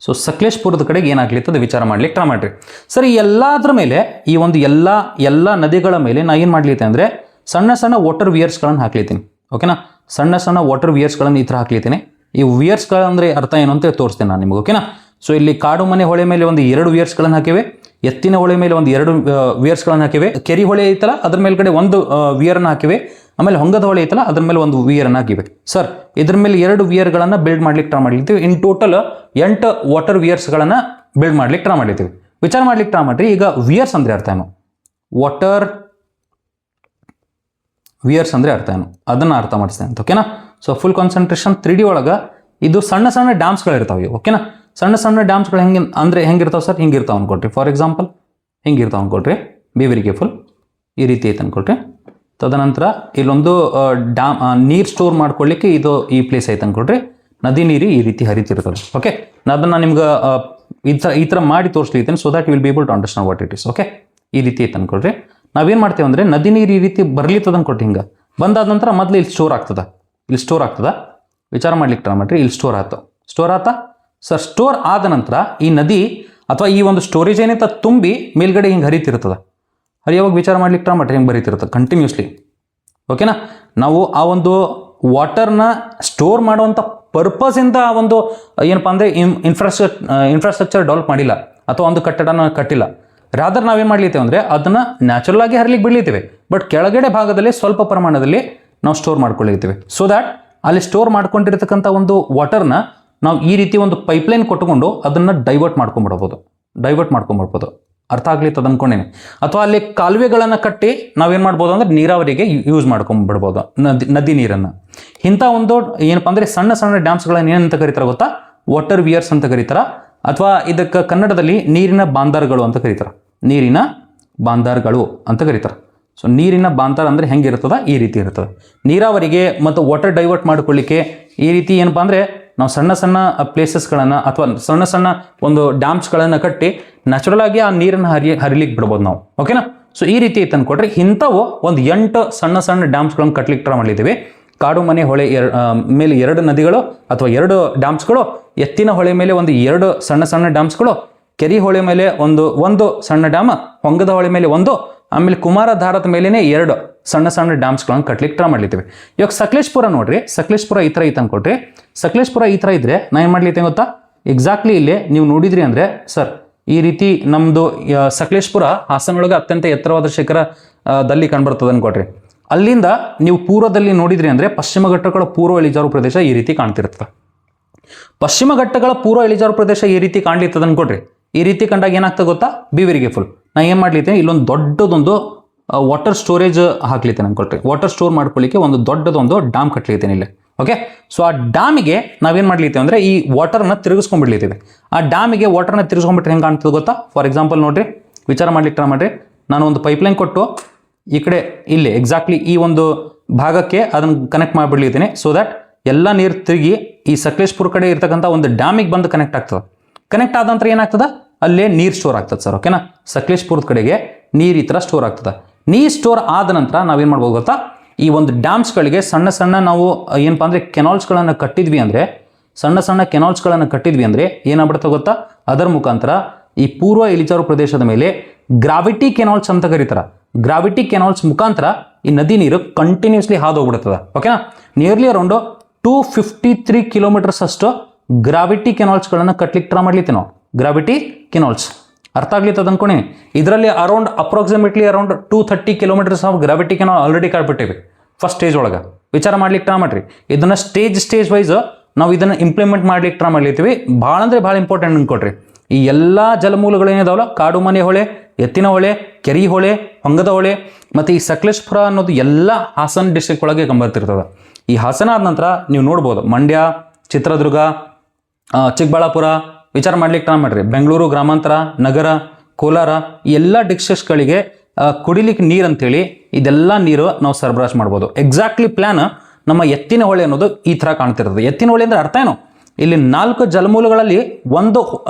ಸೊ ಸಕಲೇಶ್ಪುರದ ಕಡೆಗೆ ಏನಾಗ್ಲಿತ್ತದ ವಿಚಾರ ಮಾಡ್ಲಿಕ್ಕೆ ಟ್ರೈ ಮಾಡಿರಿ. ಸರಿ, ಎಲ್ಲದರ ಮೇಲೆ ಈ ಒಂದು ಎಲ್ಲ ನದಿಗಳ ಮೇಲೆ ನಾ ಏನು ಮಾಡ್ಲಿತ್ತೆ ಅಂದರೆ ಸಣ್ಣ ಸಣ್ಣ ವಾಟರ್ ವಿಯರ್ಸ್ಗಳನ್ನು ಹಾಕ್ಲಿತ್ತೀನಿ. ಓಕೆನಾ, ಸಣ್ಣ ಸಣ್ಣ ವಾಟರ್ ವಿಯರ್ಸ್ಗಳನ್ನು ಈ ಥರ ಹಾಕ್ಲಿತ್ತೀನಿ. ಈ ವಿಯರ್ಸ್ಗಳಂದ್ರೆ ಅರ್ಥ ಏನು ಅಂತ ತೋರಿಸ್ತೇನೆ ನಾನು ನಿಮಗೆ. ಓಕೆನಾ, ಸೊ ಇಲ್ಲಿ ಕಾಡು ಮನೆ ಹೊಳೆ ಮೇಲೆ ಒಂದು 2 ವಿಯರ್ಸ್ಗಳನ್ನು ಹಾಕಿವೆ, ಎತ್ತಿನ ಹೊಳೆ ಮೇಲೆ ಒಂದು 2 ವಿಯರ್ಸ್ಗಳನ್ನು ಹಾಕಿವೆ, ಕೆರಿ ಹೊಳೆ ಐತಲ್ಲ ಅದ್ರ ಮೇಲ್ಗಡೆ ಒಂದು ವಿಯರನ್ನು ಹಾಕಿವೆ, ಆಮೇಲೆ ಹೊಂಗದ ಹೊಳೆ ಐತಲ್ಲ ಅದ್ರ ಮೇಲೆ ಒಂದು ವಿಯರನ್ನು ಹಾಕಿವೆ. ಸರ್ ಇದ್ರ ಮೇಲೆ 2 ವಿಯರ್ಗಳನ್ನು ಬಿಲ್ಡ್ ಮಾಡ್ಲಿಕ್ಕೆ ಟ್ರೈ ಮಾಡ್ಲಿತ್ತೀವಿ. ಇನ್ ಟೋಟಲ್ 8 ವಾಟರ್ ವಿಯರ್ಸ್ಗಳನ್ನು ಬಿಲ್ಡ್ ಮಾಡ್ಲಿಕ್ಕೆ ಟ್ರೈ ಮಾಡ್ಲಿತ್ತೀವಿ. ವಿಚಾರ ಮಾಡ್ಲಿಕ್ಕೆ ಟ್ರೈ ಮಾಡ್ರಿ. ಈಗ ವಿಯರ್ಸ್ ಅಂದರೆ ಅರ್ಥ ಏನು, ವಾಟರ್ ವಿಯರ್ಸ್ ಅಂದರೆ ಅರ್ಥ ಏನು ಅದನ್ನು ಅರ್ಥ ಮಾಡಿಸ್ತೇನೆ ಅಂತ. ಓಕೆನಾ, ಸೊ ಫುಲ್ ಕಾನ್ಸಂಟ್ರೇಷನ್ 3D ಒಳಗೆ ಇದು ಸಣ್ಣ ಸಣ್ಣ ಡ್ಯಾಮ್ಸ್ಗಳಿರ್ತಾವೆ. ಓಕೆನಾ, ಸಣ್ಣ ಸಣ್ಣ ಡ್ಯಾಮ್ಸ್ಗಳು ಹೆಂಗಿರ್ತಾವೆ ಸರ್, ಹಿಂಗಿರ್ತಾವೆ ಅನ್ಕೊಟ್ರಿ. ಫಾರ್ ಎಕ್ಸಾಂಪಲ್ ಹಿಂಗಿರ್ತಾವೆ ಅನ್ಕೊಟ್ರಿ, ಬಿ ವೆರಿ ಕೇರ್ಫುಲ್. ಈ ರೀತಿ ಐತೆ ಅನ್ಕೊಟ್ರಿ. ತದನಂತರ ಇಲ್ಲೊಂದು ಡ್ಯಾಮ್ ನೀರು ಸ್ಟೋರ್ ಮಾಡ್ಕೊಳ್ಳಿಕ್ಕೆ ಇದು ಈ ಪ್ಲೇಸ್ ಐತೆ ಅನ್ಕೊಟ್ರಿ. ನದಿ ನೀರು ಈ ರೀತಿ ಹರಿತಿರ್ತದೆ. ಓಕೆ, ಅದನ್ನು ನಿಮ್ಗೆ ಈ ಥರ ಮಾಡಿ ತೋರಿಸ್ಲಿದ್ದೇನೆ so that will be able to understand what it is. Okay, ಈ ರೀತಿ ಐತೆ ಅನ್ಕೊಳ್ರಿ. ನಾವೇನು ಮಾಡ್ತೇವೆ ಅಂದರೆ ನದಿ ನೀರು ಈ ರೀತಿ ಬರ್ಲಿತ್ತದ ಅನ್ಕೊಟ್ಟು ಹಿಂಗೆ ಬಂದಾದ ನಂತರ ಮೊದಲು ಇಲ್ಲಿ ಸ್ಟೋರ್ ಆಗ್ತದ. ವಿಚಾರ ಮಾಡ್ಲಿಕ್ಕೆ ಟ್ರೈ ಮಾಡ್ರಿ. ಇಲ್ಲಿ ಸ್ಟೋರ್ ಆತ ಸರ್. ಸ್ಟೋರ್ ಆದ ನಂತರ ಈ ನದಿ ಅಥವಾ ಈ ಒಂದು ಸ್ಟೋರೇಜ್ ಏನೈತೆ ತುಂಬಿ ಮೇಲ್ಗಡೆ ಹಿಂಗೆ ಹರಿತಿರ್ತದೆ. ಹರಿಯುವಾಗ ವಿಚಾರ ಮಾಡ್ಲಿಕ್ಕೆ ಟ್ರೈ ಮಾಡ್ರಿ, ಹಿಂಗೆ ಬರೀತಿರ್ತದೆ ಕಂಟಿನ್ಯೂಸ್ಲಿ. ಓಕೆನಾ, ನಾವು ಆ ಒಂದು ವಾಟರ್ನ ಸ್ಟೋರ್ ಮಾಡುವಂಥ ಪರ್ಪಸಿಂದ ಆ ಒಂದು ಏನಪ್ಪ ಅಂದರೆ ಇನ್ಫ್ರಾಸ್ಟ್ರಕ್ಚರ್ ಡೆವಲಪ್ ಮಾಡಿಲ್ಲ ಅಥವಾ ಒಂದು ಕಟ್ಟಡನ ಕಟ್ಟಿಲ್ಲ. ರಾದರ್ ನಾವೇನು ಮಾಡ್ಲಿತ್ತೇವೆ ಅಂದರೆ ಅದನ್ನು ನ್ಯಾಚುರಲ್ ಆಗಿ ಹರಿಲಿಕ್ಕೆ ಬಿಡ್ಲಿತ್ತೇವೆ, ಬಟ್ ಕೆಳಗಡೆ ಭಾಗದಲ್ಲಿ ಸ್ವಲ್ಪ ಪ್ರಮಾಣದಲ್ಲಿ ನಾವು ಸ್ಟೋರ್ ಮಾಡ್ಕೊಳ್ಳಿರ್ತೀವಿ. ಸೊ ದ್ಯಾಟ್ ಅಲ್ಲಿ ಸ್ಟೋರ್ ಮಾಡ್ಕೊಂಡಿರ್ತಕ್ಕಂಥ ಒಂದು ವಾಟರ್ನ ನಾವು ಈ ರೀತಿ ಒಂದು ಪೈಪ್ಲೈನ್ ಕೊಟ್ಕೊಂಡು ಅದನ್ನು ಡೈವರ್ಟ್ ಮಾಡ್ಕೊಂಡ್ಬಿಡ್ಬೋದು. ಅರ್ಥ ಆಗ್ಲಿತ್ತದ ಅನ್ಕೊಂಡೇನೆ. ಅಥವಾ ಅಲ್ಲಿ ಕಾಲುವೆಗಳನ್ನು ಕಟ್ಟಿ ನಾವೇನು ಮಾಡ್ಬೋದು ಅಂದರೆ ನೀರಾವರಿಗೆ ಯೂಸ್ ಮಾಡ್ಕೊಂಡ್ಬಿಡ್ಬೋದು ನದಿ ನೀರನ್ನು. ಇಂಥ ಒಂದು ಏನಪ್ಪ ಅಂದರೆ ಸಣ್ಣ ಸಣ್ಣ ಡ್ಯಾಮ್ಸ್ಗಳನ್ನು ಏನಂತ ಕರೀತಾರೆ ಗೊತ್ತಾ, ವಾಟರ್ ವಿಯರ್ಸ್ ಅಂತ ಕರೀತಾರೆ. ಅಥವಾ ಇದಕ್ಕೆ ಕನ್ನಡದಲ್ಲಿ ನೀರಿನ ಬಾಂದಾರ್ಗಳು ಅಂತ ಕರೀತಾರೆ. ನೀರಿನ ಬಾಂದಾರ್ಗಳು ಅಂತ ಕರೀತಾರೆ. ಸೊ ನೀರಿನ ಬಾಂದಾರ್ ಅಂದರೆ ಹೆಂಗಿರ್ತದೆ, ಈ ರೀತಿ ಇರ್ತದೆ. ನೀರಾವರಿಗೆ ಮತ್ತು ವಾಟರ್ ಡೈವರ್ಟ್ ಮಾಡ್ಕೊಳ್ಳಿಕ್ಕೆ ಈ ರೀತಿ ಏನಪ್ಪ ಅಂದರೆ ನಾವು ಸಣ್ಣ ಸಣ್ಣ ಪ್ಲೇಸಸ್ಗಳನ್ನು ಅಥವಾ ಸಣ್ಣ ಸಣ್ಣ ಒಂದು ಡ್ಯಾಮ್ಸ್ಗಳನ್ನು ಕಟ್ಟಿ ನ್ಯಾಚುರಲ್ ಆಗಿ ಆ ನೀರನ್ನು ಹರಿಲಿಕ್ಕೆ ಬಿಡ್ಬೋದು ನಾವು. ಓಕೆನಾ, ಸೊ ಈ ರೀತಿ ಐತೆ ಅನ್ಕೊಟ್ರಿ. ಇಂಥವು ಒಂದು 8 ಸಣ್ಣ ಸಣ್ಣ ಡ್ಯಾಮ್ಸ್ಗಳನ್ನು ಕಟ್ಲಿಕ್ಕೆ ಟ್ರೈ ಮಾಡಿದ್ದೀವಿ. ಕಾಡು ಮನೆ ಹೊಳೆ ಮೇಲೆ 2 ನದಿಗಳು ಅಥವಾ 2 ಡ್ಯಾಮ್ಸ್ಗಳು, ಎತ್ತಿನ ಹೊಳೆ ಮೇಲೆ ಒಂದು 2 ಸಣ್ಣ ಸಣ್ಣ ಡ್ಯಾಮ್ಸ್ಗಳು, ಕೆರಿ ಹೊಳೆ ಮೇಲೆ ಒಂದು ಸಣ್ಣ ಡ್ಯಾಮ್, ಹೊಂಗದ ಹೊಳೆ ಮೇಲೆ 1, ಆಮೇಲೆ ಕುಮಾರಧಾರದ ಮೇಲೇ 2 ಸಣ್ಣ ಸಣ್ಣ ಡ್ಯಾಮ್ಸ್ಗಳನ್ನು ಕಟ್ಲಿಕ್ಕೆ ಟ್ರೈ ಮಾಡ್ಲಿತ್ತೀವಿ. ಇವಾಗ ಸಕಲೇಶ್ಪುರ ನೋಡ್ರಿ, ಸಕಲೇಶ್ಪುರ ಈ ಥರ ಐತೆ ಅನ್ಕೊಟ್ರಿ. ಸಕಲೇಶ್ಪುರ ಈ ಥರ ಇದ್ರೆ ನಾ ಏನು ಮಾಡ್ಲಿತ್ತೇನೆ ಗೊತ್ತಾ, ಎಕ್ಸಾಕ್ಟ್ಲಿ ಇಲ್ಲಿ ನೀವು ನೋಡಿದ್ರಿ ಅಂದರೆ ಸರ್ ಈ ರೀತಿ ನಮ್ಮದು ಸಕಲೇಶ್ಪುರ ಹಾಸನೊಳಗೆ ಅತ್ಯಂತ ಎತ್ತರವಾದ ಶಿಖರದಲ್ಲಿ ಕಂಡುಬರ್ತದೆ ಅನ್ಕೊಟ್ರಿ. ಅಲ್ಲಿಂದ ನೀವು ಪೂರ್ವದಲ್ಲಿ ನೋಡಿದ್ರಿ ಅಂದರೆ ಪಶ್ಚಿಮ ಘಟ್ಟಗಳ ಪೂರ್ವ ಇಳಿಜಾರು ಪ್ರದೇಶ ಈ ರೀತಿ ಕಾಣ್ತಿರ್ತದೆ. ಪಶ್ಚಿಮ ಘಟ್ಟಗಳ ಪೂರ್ವ ಇಳಿಜಾರು ಪ್ರದೇಶ ಈ ರೀತಿ ಕಾಣ್ಲಿತ್ತದ ಅನ್ಕೊಡ್ರಿ. ಈ ರೀತಿ ಕಂಡಾಗ ಏನಾಗ್ತದೆ ಗೊತ್ತಾ, ಬಿ ವೆರಿ ಕೇರ್ಫುಲ್. ನಾ ಏನು ಮಾಡ್ಲಿತ್ತೇನೆ, ಇಲ್ಲೊಂದು ದೊಡ್ಡದೊಂದು ವಾಟರ್ ಸ್ಟೋರೇಜ್ ಹಾಕ್ಲಿತ್ತೇನೆ ಅನ್ಕೊಳ್ರಿ. ವಾಟರ್ ಸ್ಟೋರ್ ಮಾಡ್ಕೊಳ್ಳಿಕ್ಕೆ ಒಂದು ದೊಡ್ಡದೊಂದು ಡ್ಯಾಮ್ ಕಟ್ಲಿತ್ತೇನೆ ಇಲ್ಲಿ. ಓಕೆ, ಸೊ ಆ ಡ್ಯಾಮಿಗೆ ನಾವೇನು ಮಾಡ್ಲಿತ್ತೇವೆ ಅಂದರೆ ಈ ವಾಟರ್ನ ತಿರುಗಿಸ್ಕೊಂಡ್ಬಿಡ್ಲಿತ್ತೀವಿ. ಆ ಡ್ಯಾಮಿಗೆ ವಾಟರ್ನ ತಿರುಗಿಸ್ಕೊಂಡ್ಬಿಟ್ರೆ ಹೆಂಗೆ ಕಾಣ್ತದೆ ಗೊತ್ತಾ. ಫಾರ್ ಎಕ್ಸಾಂಪಲ್ ನೋಡ್ರಿ, ವಿಚಾರ ಮಾಡ್ಲಿಕ್ಕೆ ಟ್ರೈ ಮಾಡ್ರಿ. ನಾನು ಒಂದು ಪೈಪ್ಲೈನ್ ಕೊಟ್ಟು ಈ ಕಡೆ ಇಲ್ಲಿ ಎಕ್ಸಾಕ್ಟ್ಲಿ ಈ ಒಂದು ಭಾಗಕ್ಕೆ ಅದನ್ನು ಕನೆಕ್ಟ್ ಮಾಡಿಬಿಡ್ಲಿದ್ದೀನಿ. ಸೊ ದ್ಯಾಟ್ ಎಲ್ಲ ನೀರು ತಿರುಗಿ ಈ ಸಕಲೇಶ್ಪುರ ಕಡೆ ಇರ್ತಕ್ಕಂಥ ಒಂದು ಡ್ಯಾಮಿಗೆ ಬಂದು ಕನೆಕ್ಟ್ ಆಗ್ತದೆ. ಕನೆಕ್ಟ್ ಆದ ನಂತರ ಏನಾಗ್ತದೆ, ಅಲ್ಲೇ ನೀರು ಸ್ಟೋರ್ ಆಗ್ತದೆ ಸರ್. ಓಕೆನಾ, ಸಕಲೇಶ್ಪುರದ ಕಡೆಗೆ ನೀರು ಈ ಥರ ಸ್ಟೋರ್ ಆಗ್ತದೆ. ನೀರು ಸ್ಟೋರ್ ಆದ ನಂತರ ನಾವೇನು ಮಾಡ್ಬೋದು ಗೊತ್ತಾ, ಈ ಒಂದು ಡ್ಯಾಮ್ಸ್ಗಳಿಗೆ ಸಣ್ಣ ಸಣ್ಣ ನಾವು ಏನಪ್ಪ ಅಂದರೆ ಕೆನಾಲ್ಸ್ಗಳನ್ನು ಕಟ್ಟಿದ್ವಿ ಅಂದರೆ ಏನಾಗ್ಬಿಡುತ್ತೆ ಗೊತ್ತಾ, ಅದರ ಮುಖಾಂತರ ಈ ಪೂರ್ವ ಇಳಿಜಾರು ಪ್ರದೇಶದ ಮೇಲೆ ಗ್ರಾವಿಟಿ ಕೆನಾಲ್ಸ್ ಅಂತ ಕರೀತಾರೆ. ಗ್ರಾವಿಟಿ ಕೆನಾಲ್ಸ್ ಮುಖಾಂತರ ಈ ನದಿ ನೀರು ಕಂಟಿನ್ಯೂಸ್ಲಿ ಹಾದು ಹೋಗ್ಬಿಡ್ತದೆ. ಓಕೆನಾ, ನಿಯರ್ಲಿ ಅರೌಂಡ್ 253 ಕಿಲೋಮೀಟರ್ಸ್ ಅಷ್ಟು ಗ್ರಾವಿಟಿ ಕೆನಾಲ್ಸ್ಗಳನ್ನು ಕಟ್ಲಿಕ್ಕೆ ಟ್ರೈ ಮಾಡ್ಲಿಕ್ಕೆ ನಾವು. ಗ್ರಾವಿಟಿ ಕೆನಾಲ್ಸ್ ಅರ್ಥ ಆಗ್ಲಿತ್ತದ ಅನ್ಕೊಂಡಿ. ಇದರಲ್ಲಿ approximately around 230 kilometres of gravity canal already ಕಾಡ್ಬಿಟ್ಟಿವಿ ಫಸ್ಟ್ ಸ್ಟೇಜ್ ಒಳಗೆ. ವಿಚಾರ ಮಾಡ್ಲಿಕ್ಕೆ ಟ್ರೈ ಮಾಡ್ರಿ. ಇದನ್ನ ಸ್ಟೇಜ್ ವೈಸ್ ನಾವು ಇದನ್ನ ಇಂಪ್ಲಿಮೆಂಟ್ ಮಾಡ್ಲಿಕ್ಕೆ ಟ್ರೈ ಮಾಡ್ಲಿತ್ತೀವಿ. ಭಾಳ ಅಂದ್ರೆ ಭಾಳ ಇಂಪಾರ್ಟೆಂಟ್ ಅನ್ಕೊಡ್ರಿ. ಈ ಎಲ್ಲ ಜಲಮೂಲಗಳು ಏನಿದಾವಲ್ಲ, ಕಾಡುಮನೆ ಹೊಳೆ, ಎತ್ತಿನ ಹೊಳೆ, ಕೆರಿ ಹೊಳೆ, ಹೊಂಗದ ಹೊಳೆ ಮತ್ತು ಈ ಸಕಲೇಶ್ಪುರ ಅನ್ನೋದು ಎಲ್ಲ ಹಾಸನ ಡಿಸ್ಟ್ರಿಕ್ಟ್ ಒಳಗೆ ಕಂಬರ್ತಿರ್ತದೆ. ಈ ಹಾಸನ ಆದ ನಂತರ ನೀವು ನೋಡ್ಬೋದು ಮಂಡ್ಯ, ಚಿತ್ರದುರ್ಗ, ಚಿಕ್ಕಬಳ್ಳಾಪುರ ವಿಚಾರ ಮಾಡ್ಲಿಕ್ಕೆ ಟ್ರೈ ಮಾಡ್ರಿ. ಬೆಂಗಳೂರು ಗ್ರಾಮಾಂತರ, ನಗರ, ಕೋಲಾರ ಈ ಎಲ್ಲ ಡಿಸ್ಟ್ರಿಕ್ಟ್ಸ್ಗಳಿಗೆ ಕುಡಿಲಿಕ್ಕೆ ನೀರು ಅಂತೇಳಿ ಇದೆಲ್ಲ ನೀರು ನಾವು ಸರಬರಾಜು ಮಾಡ್ಬೋದು. ಎಕ್ಸಾಕ್ಟ್ಲಿ ಪ್ಲಾನ್ ನಮ್ಮ ಎತ್ತಿನ ಹೊಳೆ ಅನ್ನೋದು ಈ ಥರ ಕಾಣ್ತಿರ್ತದೆ. ಎತ್ತಿನ ಹೊಳೆ ಅಂದರೆ ಅರ್ಥ ಏನು? ಇಲ್ಲಿ 4 ಜಲಮೂಲಗಳಲ್ಲಿ ಒಂದು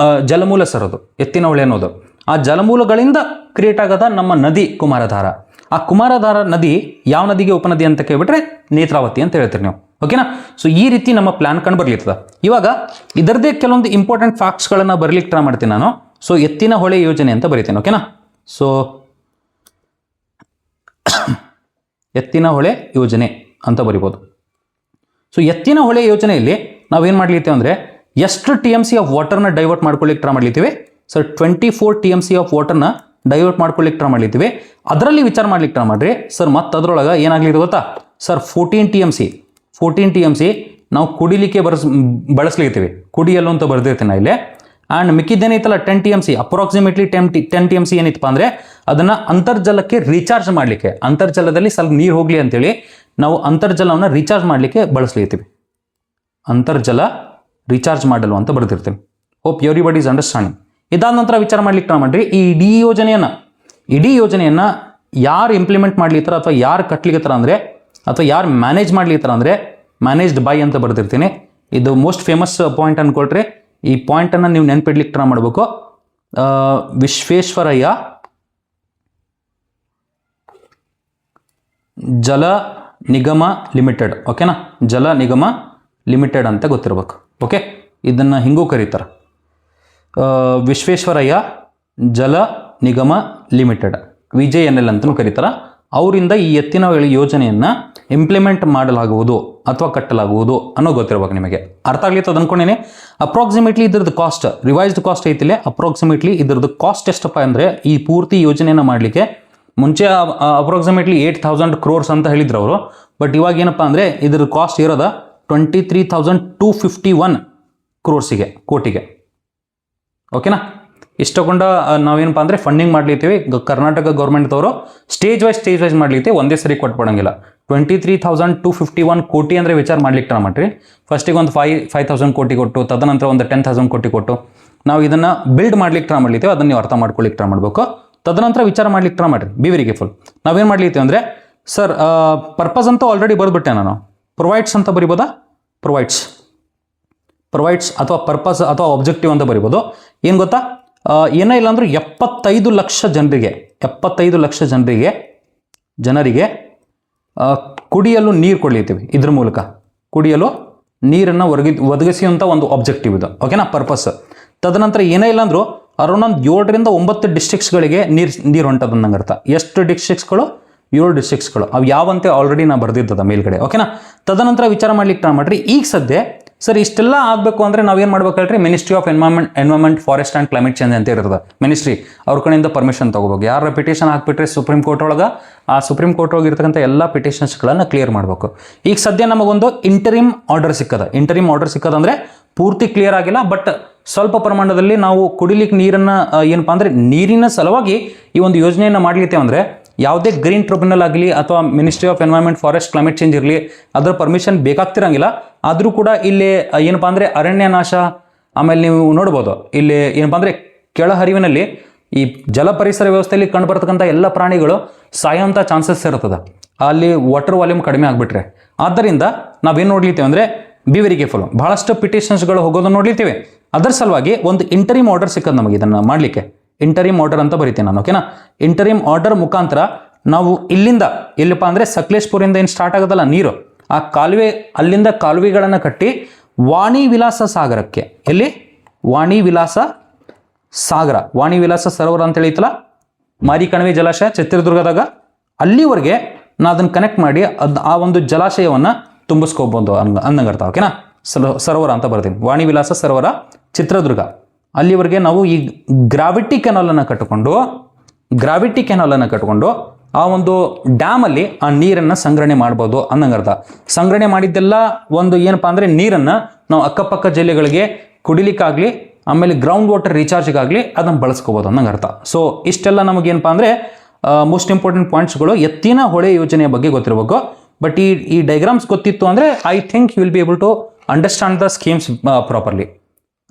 ಜಲಮೂಲ ಸರೋದು ಎತ್ತಿನ ಹೊಳೆ ಅನ್ನೋದು. ಆ ಜಲಮೂಲಗಳಿಂದ ಕ್ರಿಯೇಟ್ ಆಗದ ನಮ್ಮ ನದಿ ಕುಮಾರಧಾರ. ಆ ಕುಮಾರಧಾರ ನದಿ ಯಾವ ನದಿಗೆ ಉಪನದಿ ಅಂತ ಕೇಳ್ಬಿಟ್ರೆ ನೇತ್ರಾವತಿ ಅಂತ ಹೇಳ್ತೀರಿ ನೀವು. ಓಕೆನಾ? ಸೊ ಈ ರೀತಿ ನಮ್ಮ ಪ್ಲಾನ್ ಕಂಡು ಬರ್ಲಿರ್ತದ. ಇವಾಗ ಇದರದೇ ಕೆಲವೊಂದು ಇಂಪಾರ್ಟೆಂಟ್ ಫ್ಯಾಕ್ಟ್ಸ್ಗಳನ್ನು ಬರಲಿಕ್ಕೆ ಟ್ರೈ ಮಾಡ್ತೀನಿ ನಾನು. ಸೊ ಎತ್ತಿನ ಹೊಳೆ ಯೋಜನೆ ಅಂತ ಬರೀತೀನಿ. ಓಕೆನಾ? ಸೊ ಎತ್ತಿನ ಹೊಳೆ ಯೋಜನೆ ಅಂತ ಬರಿಬೋದು. ಸೊ ಎತ್ತಿನ ಹೊಳೆ ಯೋಜನೆಯಲ್ಲಿ ನಾವೇನು ಮಾಡ್ಲಿತ್ತೀವಿ ಅಂದರೆ ಎಷ್ಟು TMC ಆಫ್ ವಾಟರ್ನ ಡೈವರ್ಟ್ ಮಾಡ್ಕೊಳ್ಳಿಕ್ಕೆ ಟ್ರೈ ಮಾಡ್ಲಿತ್ತೀವಿ. ಸರ್ 24 TMC ಆಫ್ ವಾಟರ್ನ ಡೈವರ್ಟ್ ಮಾಡ್ಕೊಳ್ಳಿಕ್ಕೆ ಟ್ರೈ ಮಾಡ್ಲಿತ್ತೀವಿ. ಅದರಲ್ಲಿ ವಿಚಾರ ಮಾಡ್ಲಿಕ್ಕೆ ಟ್ರೈ ಮಾಡ್ರಿ. ಸರ್ ಮತ್ತೆ ಅದರೊಳಗೆ ಏನಾಗ್ಲಿದೆ ಗೊತ್ತಾ ಸರ್? 14 TMC ನಾವು ಕುಡಿಲಿಕ್ಕೆ ಬಳಸ್ಲಿತ್ತೀವಿ. ಕುಡಿಯಲು ಅಂತ ಬರ್ದಿರ್ತೀನಿ ಇಲ್ಲಿ. ಆ್ಯಂಡ್ ಮಿಕ್ಕಿದ್ದೇನೈತಲ್ಲ 10 TMC, ಅಪ್ರಾಕ್ಸಿಮೇಟ್ಲಿ 10 TMC ಏನಿತ್ತಪ್ಪ ಅಂದರೆ ಅದನ್ನು ಅಂತರ್ಜಲಕ್ಕೆ ರೀಚಾರ್ಜ್ ಮಾಡಲಿಕ್ಕೆ, ಅಂತರ್ಜಲದಲ್ಲಿ ಸ್ವಲ್ಪ ನೀರು ಹೋಗಲಿ ಅಂತೇಳಿ ನಾವು ಅಂತರ್ಜಲವನ್ನು ರೀಚಾರ್ಜ್ ಮಾಡಲಿಕ್ಕೆ ಬಳಸ್ಲಿತ್ತೀವಿ. ಅಂತರ್ಜಲ ರೀಚಾರ್ಜ್ ಮಾಡಲು ಅಂತ ಬರ್ದಿರ್ತೀವಿ. Hope everybody is understanding. ಇದಾದ ನಂತರ ವಿಚಾರ ಮಾಡ್ಲಿಕ್ಕೆ ಟ್ರೈ ಮಾಡ್ರಿ. ಈ ಇಡೀ ಯೋಜನೆಯನ್ನು ಯಾರು ಇಂಪ್ಲಿಮೆಂಟ್ ಮಾಡ್ಲಿತ್ತಾರ ಅಥವಾ ಯಾರು ಕಟ್ಲಿಕ್ಕತ್ತಾರ ಅಂದರೆ ಅಥವಾ ಯಾರು ಮ್ಯಾನೇಜ್ ಮಾಡ್ಲಿತ್ತಾರ ಅಂದರೆ ಮ್ಯಾನೇಜ್ಡ್ ಬೈ ಅಂತ ಬರ್ದಿರ್ತೀನಿ. ಇದು ಮೋಸ್ಟ್ ಫೇಮಸ್ ಪಾಯಿಂಟ್ ಅನ್ಕೊಳ್ರಿ. ಈ ಪಾಯಿಂಟನ್ನು ನೀವು ನೆನ್ಪಿಡ್ಲಿಕ್ಕೆ ಟ್ರೈ ಮಾಡಬೇಕು. ವಿಶ್ವೇಶ್ವರಯ್ಯ ಜಲ ನಿಗಮ ಲಿಮಿಟೆಡ್. ಓಕೆನಾ? ಜಲ ನಿಗಮ ಲಿಮಿಟೆಡ್ ಅಂತ ಗೊತ್ತಿರಬೇಕು. ಓಕೆ, ಇದನ್ನು ಹಿಂಗೂ ಕರೀತಾರೆ ವಿಶ್ವೇಶ್ವರಯ್ಯ ಜಲ ನಿಗಮ ಲಿಮಿಟೆಡ್, VJNL ಅಂತಲೂ ಕರೀತಾರೆ. ಅವರಿಂದ ಈ ಎತ್ತಿನ ಹೊಳೆ ಯೋಜನೆಯನ್ನು ಇಂಪ್ಲಿಮೆಂಟ್ ಮಾಡಲಾಗುವುದು ಅಥವಾ ಕಟ್ಟಲಾಗುವುದು ಅನ್ನೋ ಗೊತ್ತಿರ್ಬೇಕು ನಿಮಗೆ. ಅರ್ಥ ಆಗ್ಲಿತ್ತು ಅದು ಅನ್ಕೊಂಡೇನೆ. ಅಪ್ರಾಕ್ಸಿಮೇಟ್ಲಿ ಇದ್ರದ್ದು ಕಾಸ್ಟ್, ರಿವೈಸ್ಡ್ ಕಾಸ್ಟ್ ಐತಿಲ್ಲ, ಅಪ್ರಾಕ್ಸಿಮೇಟ್ಲಿ ಇದ್ರದ್ದು ಕಾಸ್ಟ್ ಎಷ್ಟಪ್ಪ ಅಂದರೆ ಈ ಪೂರ್ತಿ ಯೋಜನೆಯನ್ನು ಮಾಡಲಿಕ್ಕೆ ಮುಂಚೆ ಅಪ್ರಾಕ್ಸಿಮೇಟ್ಲಿ 8,000 crores ಅಂತ ಹೇಳಿದ್ರು ಅವರು. ಬಟ್ ಇವಾಗ ಏನಪ್ಪ ಅಂದರೆ ಇದ್ರ ಕಾಸ್ಟ್ ಇರೋದ 23,251 crores ಕೋಟಿಗೆ. ಓಕೆನಾ? ಇಷ್ಟು ತಗೊಂಡ ನಾವೇನಪ್ಪ ಅಂದರೆ ಫಂಡಿಂಗ್ ಮಾಡ್ಲಿತ್ತೀವಿ. ಕರ್ನಾಟಕ ಗೌರ್ಮೆಂಟ್ದವರು ಸ್ಟೇಜ್ ವೈಸ್ ಮಾಡ್ಲಿಕ್ಕೆ ಒಂದೇ ಸರಿ ಕೊಟ್ಬಿಡಂಗಿಲ್ಲ. 23,251 ಕೋಟಿ ಅಂದರೆ ವಿಚಾರ ಮಾಡ್ಲಿಕ್ಕೆ ಟ್ರೈ ಮಾಡ್ರಿ. ಫಸ್ಟಿಗೆ ಒಂದು 5,000 ಕೋಟಿ ಕೊಟ್ಟು, ತದನಂತರ ಒಂದು 10,000 ಕೋಟಿ ಕೊಟ್ಟು ನಾವು ಇದನ್ನು ಬಿಲ್ಡ್ ಮಾಡ್ಲಿಕ್ಕೆ ಟ್ರೈ ಮಾಡ್ಲಿತ್ತೀವಿ. ಅದನ್ನು ನೀವು ಅರ್ಥ ಮಾಡ್ಕೊಳ್ಳಿಕ್ಕೆ ಟ್ರೈ ಮಾಡಬೇಕು. ತದನಂತರ ವಿಚಾರ ಮಾಡ್ಲಿಕ್ಕೆ ಟ್ರೈ ಮಾಡಿರಿ. B very careful. ನಾವೇನು ಮಾಡ್ಲಿತ್ತೀವಿ ಅಂದರೆ ಸರ್ ಪರ್ಪಸ್ ಅಂತ ಆಲ್ರೆಡಿ ಬರೆದ್ಬಿಟ್ಟೆ ನಾನು. ಪ್ರೊವೈಡ್ಸ್ ಅಂತ ಬರಿಬೋದಾ? ಪ್ರೊವೈಡ್ಸ್ ಅಥವಾ ಪರ್ಪಸ್ ಅಥವಾ ಆಬ್ಜೆಕ್ಟಿವ್ ಅಂತ ಬರಿಬೋದು. ಏನು ಗೊತ್ತಾ, ಏನೇ ಇಲ್ಲ ಅಂದರೂ 75 ಲಕ್ಷ ಜನರಿಗೆ ಕುಡಿಯಲು ನೀರು ಕೊಡ್ಲಿತ್ತೀವಿ. ಇದ್ರ ಮೂಲಕ ಕುಡಿಯಲು ನೀರನ್ನು ಒದಗಿಸುವಂಥ ಒಂದು ಆಬ್ಜೆಕ್ಟಿವ್ ಇದು. ಓಕೆನಾ? ಪರ್ಪಸ್. ತದನಂತರ ಏನೇ ಇಲ್ಲ ಅಂದರೂ ಅರೌಂಡ್ 7 ರಿಂದ 9 ಡಿಸ್ಟ್ರಿಕ್ಟ್ಸ್ಗಳಿಗೆ ನೀರು ಹೊಂಟದಂದಂಗೆ ಅರ್ಥ. ಎಷ್ಟು ಡಿಸ್ಟ್ರಿಕ್ಟ್ಸ್ಗಳು? 7 ಡಿಸ್ಟ್ರಿಕ್ಟ್ಸ್ಗಳು. ಅವು ಯಾವಂತೆ ಆಲ್ರೆಡಿ ನಾ ಬರ್ದಿದ್ದದ ಮೇಲ್ಗಡೆ. ಓಕೆನಾ? ತದನಂತರ ವಿಚಾರ ಮಾಡ್ಲಿಕ್ಕೆ ಟ್ರೈ ಮಾಡ್ರಿ. ಈಗ ಸದ್ಯ ಸರ್ ಇಷ್ಟೆಲ್ಲ ಆಗಬೇಕು ಅಂದರೆ ನಾವೇನು ಮಾಡ್ಬೇಕು ಹೇಳ್ರಿ? Ministry of environment forest and climate change ಅಂತ ಇರ್ತದೆ ಮಿನಿಸ್ಟ್ರಿ. ಅವ್ರ ಕಡೆಯಿಂದ ಪರ್ಮಿಷನ್ ತೊಗೋಬೇಕು. ಯಾರ ಪಿಟಿಷನ್ ಹಾಕ್ಬಿಟ್ರೆ ಸುಪ್ರೀಂ ಕೋರ್ಟ್ ಒಳಗೆ ಆ ಸುಪ್ರೀಂ ಕೋರ್ಟ್ ಒಳಗೆ ಇರ್ತಕ್ಕಂಥ ಎಲ್ಲ ಪಿಟಿಷನ್ಸ್ಗಳನ್ನು ಕ್ಲಿಯರ್ ಮಾಡಬೇಕು. ಈಗ ಸದ್ಯ ನಮಗೊಂದು ಇಂಟರಿಮ್ ಆರ್ಡರ್ ಸಿಕ್ಕದ ಅಂದರೆ ಪೂರ್ತಿ ಕ್ಲಿಯರ್ ಆಗಿಲ್ಲ, ಬಟ್ ಸ್ವಲ್ಪ ಪ್ರಮಾಣದಲ್ಲಿ ನಾವು ಕುಡಿಲಿಕ್ಕೆ ನೀರನ್ನು ಏನಪ್ಪ ಅಂದರೆ ನೀರಿನ ಸಲುವಾಗಿ ಈ ಒಂದು ಯೋಜನೆಯನ್ನು ಮಾಡಲಿತ್ತೇವೆ ಅಂದರೆ ಯಾವುದೇ ಗ್ರೀನ್ ಟ್ರಿಬ್ಯುನಲ್ ಆಗಲಿ ಅಥವಾ ministry of environment forest climate change ಇರಲಿ ಅದರ ಪರ್ಮಿಷನ್ ಬೇಕಾಗ್ತಿರಂಗಿಲ್ಲ. ಆದರೂ ಕೂಡ ಇಲ್ಲಿ ಏನಪ್ಪ ಅಂದರೆ ಅರಣ್ಯ ನಾಶ, ಆಮೇಲೆ ನೀವು ನೋಡ್ಬೋದು ಇಲ್ಲಿ ಏನಪ್ಪ ಅಂದರೆ ಕೆಳಹರಿವಿನಲ್ಲಿ ಈ ಜಲ ಪರಿಸರ ವ್ಯವಸ್ಥೆಯಲ್ಲಿ ಕಂಡುಬರ್ತಕ್ಕಂಥ ಎಲ್ಲ ಪ್ರಾಣಿಗಳು ಸಾಯೋಂಥ ಚಾನ್ಸಸ್ ಇರ್ತದೆ ಅಲ್ಲಿ ವಾಟರ್ ವಾಲ್ಯೂಮ್ ಕಡಿಮೆ ಆಗಿಬಿಟ್ರೆ. ಆದ್ದರಿಂದ ನಾವೇನು ನೋಡ್ಲಿತ್ತೀವಿ ಅಂದರೆ ಬಿ ವೆರಿ ಕೇರ್ಫುಲ್. ಭಾಳಷ್ಟು ಪಿಟಿಷನ್ಸ್ಗಳು ಹೋಗೋದನ್ನು ನೋಡ್ಲಿತ್ತೀವಿ. ಅದರ ಸಲುವಾಗಿ ಒಂದು ಇಂಟರಿಮ್ ಆರ್ಡರ್ ಸಿಕ್ಕದು ನಮಗೆ ಇದನ್ನು ಮಾಡಲಿಕ್ಕೆ. ಇಂಟರಿಮ್ ಆರ್ಡರ್ ಅಂತ ಬರಿತೀನಿ ನಾನು. ಓಕೆನಾ? ಇಂಟರಿಮ್ ಆರ್ಡರ್ ಮುಖಾಂತರ ನಾವು ಇಲ್ಲಿಂದ ಎಲ್ಲಿಪ್ಪ ಅಂದರೆ ಸಕಲೇಶ್ಪುರಿಂದ ಏನು ಸ್ಟಾರ್ಟ್ ಆಗೋದಲ್ಲ ನೀರು, ಆ ಕಾಲುವೆ, ಅಲ್ಲಿಂದ ಕಾಲುವೆಗಳನ್ನು ಕಟ್ಟಿ ವಾಣಿ ವಿಲಾಸ ಸಾಗರಕ್ಕೆ, ಎಲ್ಲಿ ವಾಣಿ ವಿಲಾಸ ಸಾಗರ, ವಾಣಿ ವಿಲಾಸ ಸರೋವರ ಅಂತ ಹೇಳಿತ್ತಲ್ಲ, ಮಾರಿಕಣಿವೆ ಜಲಾಶಯ ಚಿತ್ರದುರ್ಗದಾಗ, ಅಲ್ಲಿವರೆಗೆ ನಾ ಅದನ್ನು ಕನೆಕ್ಟ್ ಮಾಡಿ ಆ ಒಂದು ಜಲಾಶಯವನ್ನು ತುಂಬಿಸ್ಕೋಬೋದು ಅನ್ನಂಗರ್ಥ. ಓಕೆನಾ? ಸರೋವರ ಅಂತ ಬರ್ತೀನಿ, ವಾಣಿ ವಿಲಾಸ ಸರೋವರ ಚಿತ್ರದುರ್ಗ, ಅಲ್ಲಿವರೆಗೆ ನಾವು ಈ ಗ್ರಾವಿಟಿ ಕೆನಾಲನ್ನು ಕಟ್ಟಿಕೊಂಡು ಆ ಒಂದು ಡ್ಯಾಮಲ್ಲಿ ಆ ನೀರನ್ನು ಸಂಗ್ರಹಣೆ ಮಾಡ್ಬೋದು ಅನ್ನಂಗರ್ಥ. ಸಂಗ್ರಹಣೆ ಮಾಡಿದ್ದೆಲ್ಲ ಒಂದು ಏನಪ್ಪಾ ಅಂದರೆ ನೀರನ್ನು ನಾವು ಅಕ್ಕಪಕ್ಕ ಜಿಲ್ಲೆಗಳಿಗೆ ಕುಡಿಲಿಕ್ಕಾಗಲಿ, ಆಮೇಲೆ ಗ್ರೌಂಡ್ ವಾಟರ್ ರೀಚಾರ್ಜ್ಗಾಗಲಿ ಅದನ್ನು ಬಳಸ್ಕೋಬೋದು ಅನ್ನಂಗರ್ಥ. ಸೊ ಇಷ್ಟೆಲ್ಲ ನಮಗೇನಪ್ಪ ಅಂದರೆ ಮೋಸ್ಟ್ ಇಂಪಾರ್ಟೆಂಟ್ ಪಾಯಿಂಟ್ಸ್ಗಳು ಎತ್ತಿನ ಹೊಳೆ ಯೋಜನೆಯ ಬಗ್ಗೆ ಗೊತ್ತಿರಬೇಕು. ಬಟ್ ಈ ಡೈಗ್ರಾಮ್ಸ್ ಗೊತ್ತಿತ್ತು ಅಂದರೆ I think you will be able to understand the schemes properly.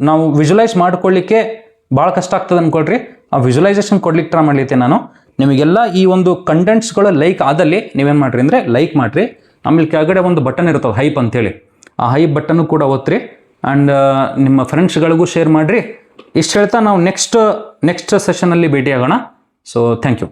ನಾವು ವಿಜುವಲೈಸ್ ಮಾಡ್ಕೊಳ್ಳಿಕ್ಕೆ ಭಾಳ ಕಷ್ಟ ಆಗ್ತದೆ ಅಂದ್ಕೊಳ್ರಿ, ಆ ವಿಜುವಲೈಸೇಷನ್ ಕೊಡ್ಲಿಕ್ಕೆ ಟ್ರೈ ಮಾಡ್ಲಿಕ್ಕೆ ನಾನು ನಿಮಗೆಲ್ಲ ಈ ಒಂದು ಕಂಟೆಂಟ್ಸ್ಗಳು ಲೈಕ್ ಆದಲ್ಲಿ ನೀವೇನು ಮಾಡಿರಿ ಅಂದರೆ ಲೈಕ್ ಮಾಡಿರಿ. ಆಮೇಲೆ ಕೆಳಗಡೆ ಒಂದು ಬಟನ್ ಇರ್ತದೆ ಹೈಪ್ ಅಂತೇಳಿ, ಆ ಹೈಪ್ ಬಟನ್ನು ಕೂಡ ಒತ್ತಿರಿ ಆ್ಯಂಡ್ ನಿಮ್ಮ ಫ್ರೆಂಡ್ಸ್ಗಳಿಗೂ ಶೇರ್ ಮಾಡಿರಿ. ಇಷ್ಟು ಹೇಳ್ತಾ ನಾವು ನೆಕ್ಸ್ಟ್ ಸೆಷನಲ್ಲಿ ಭೇಟಿಯಾಗೋಣ. So thank you.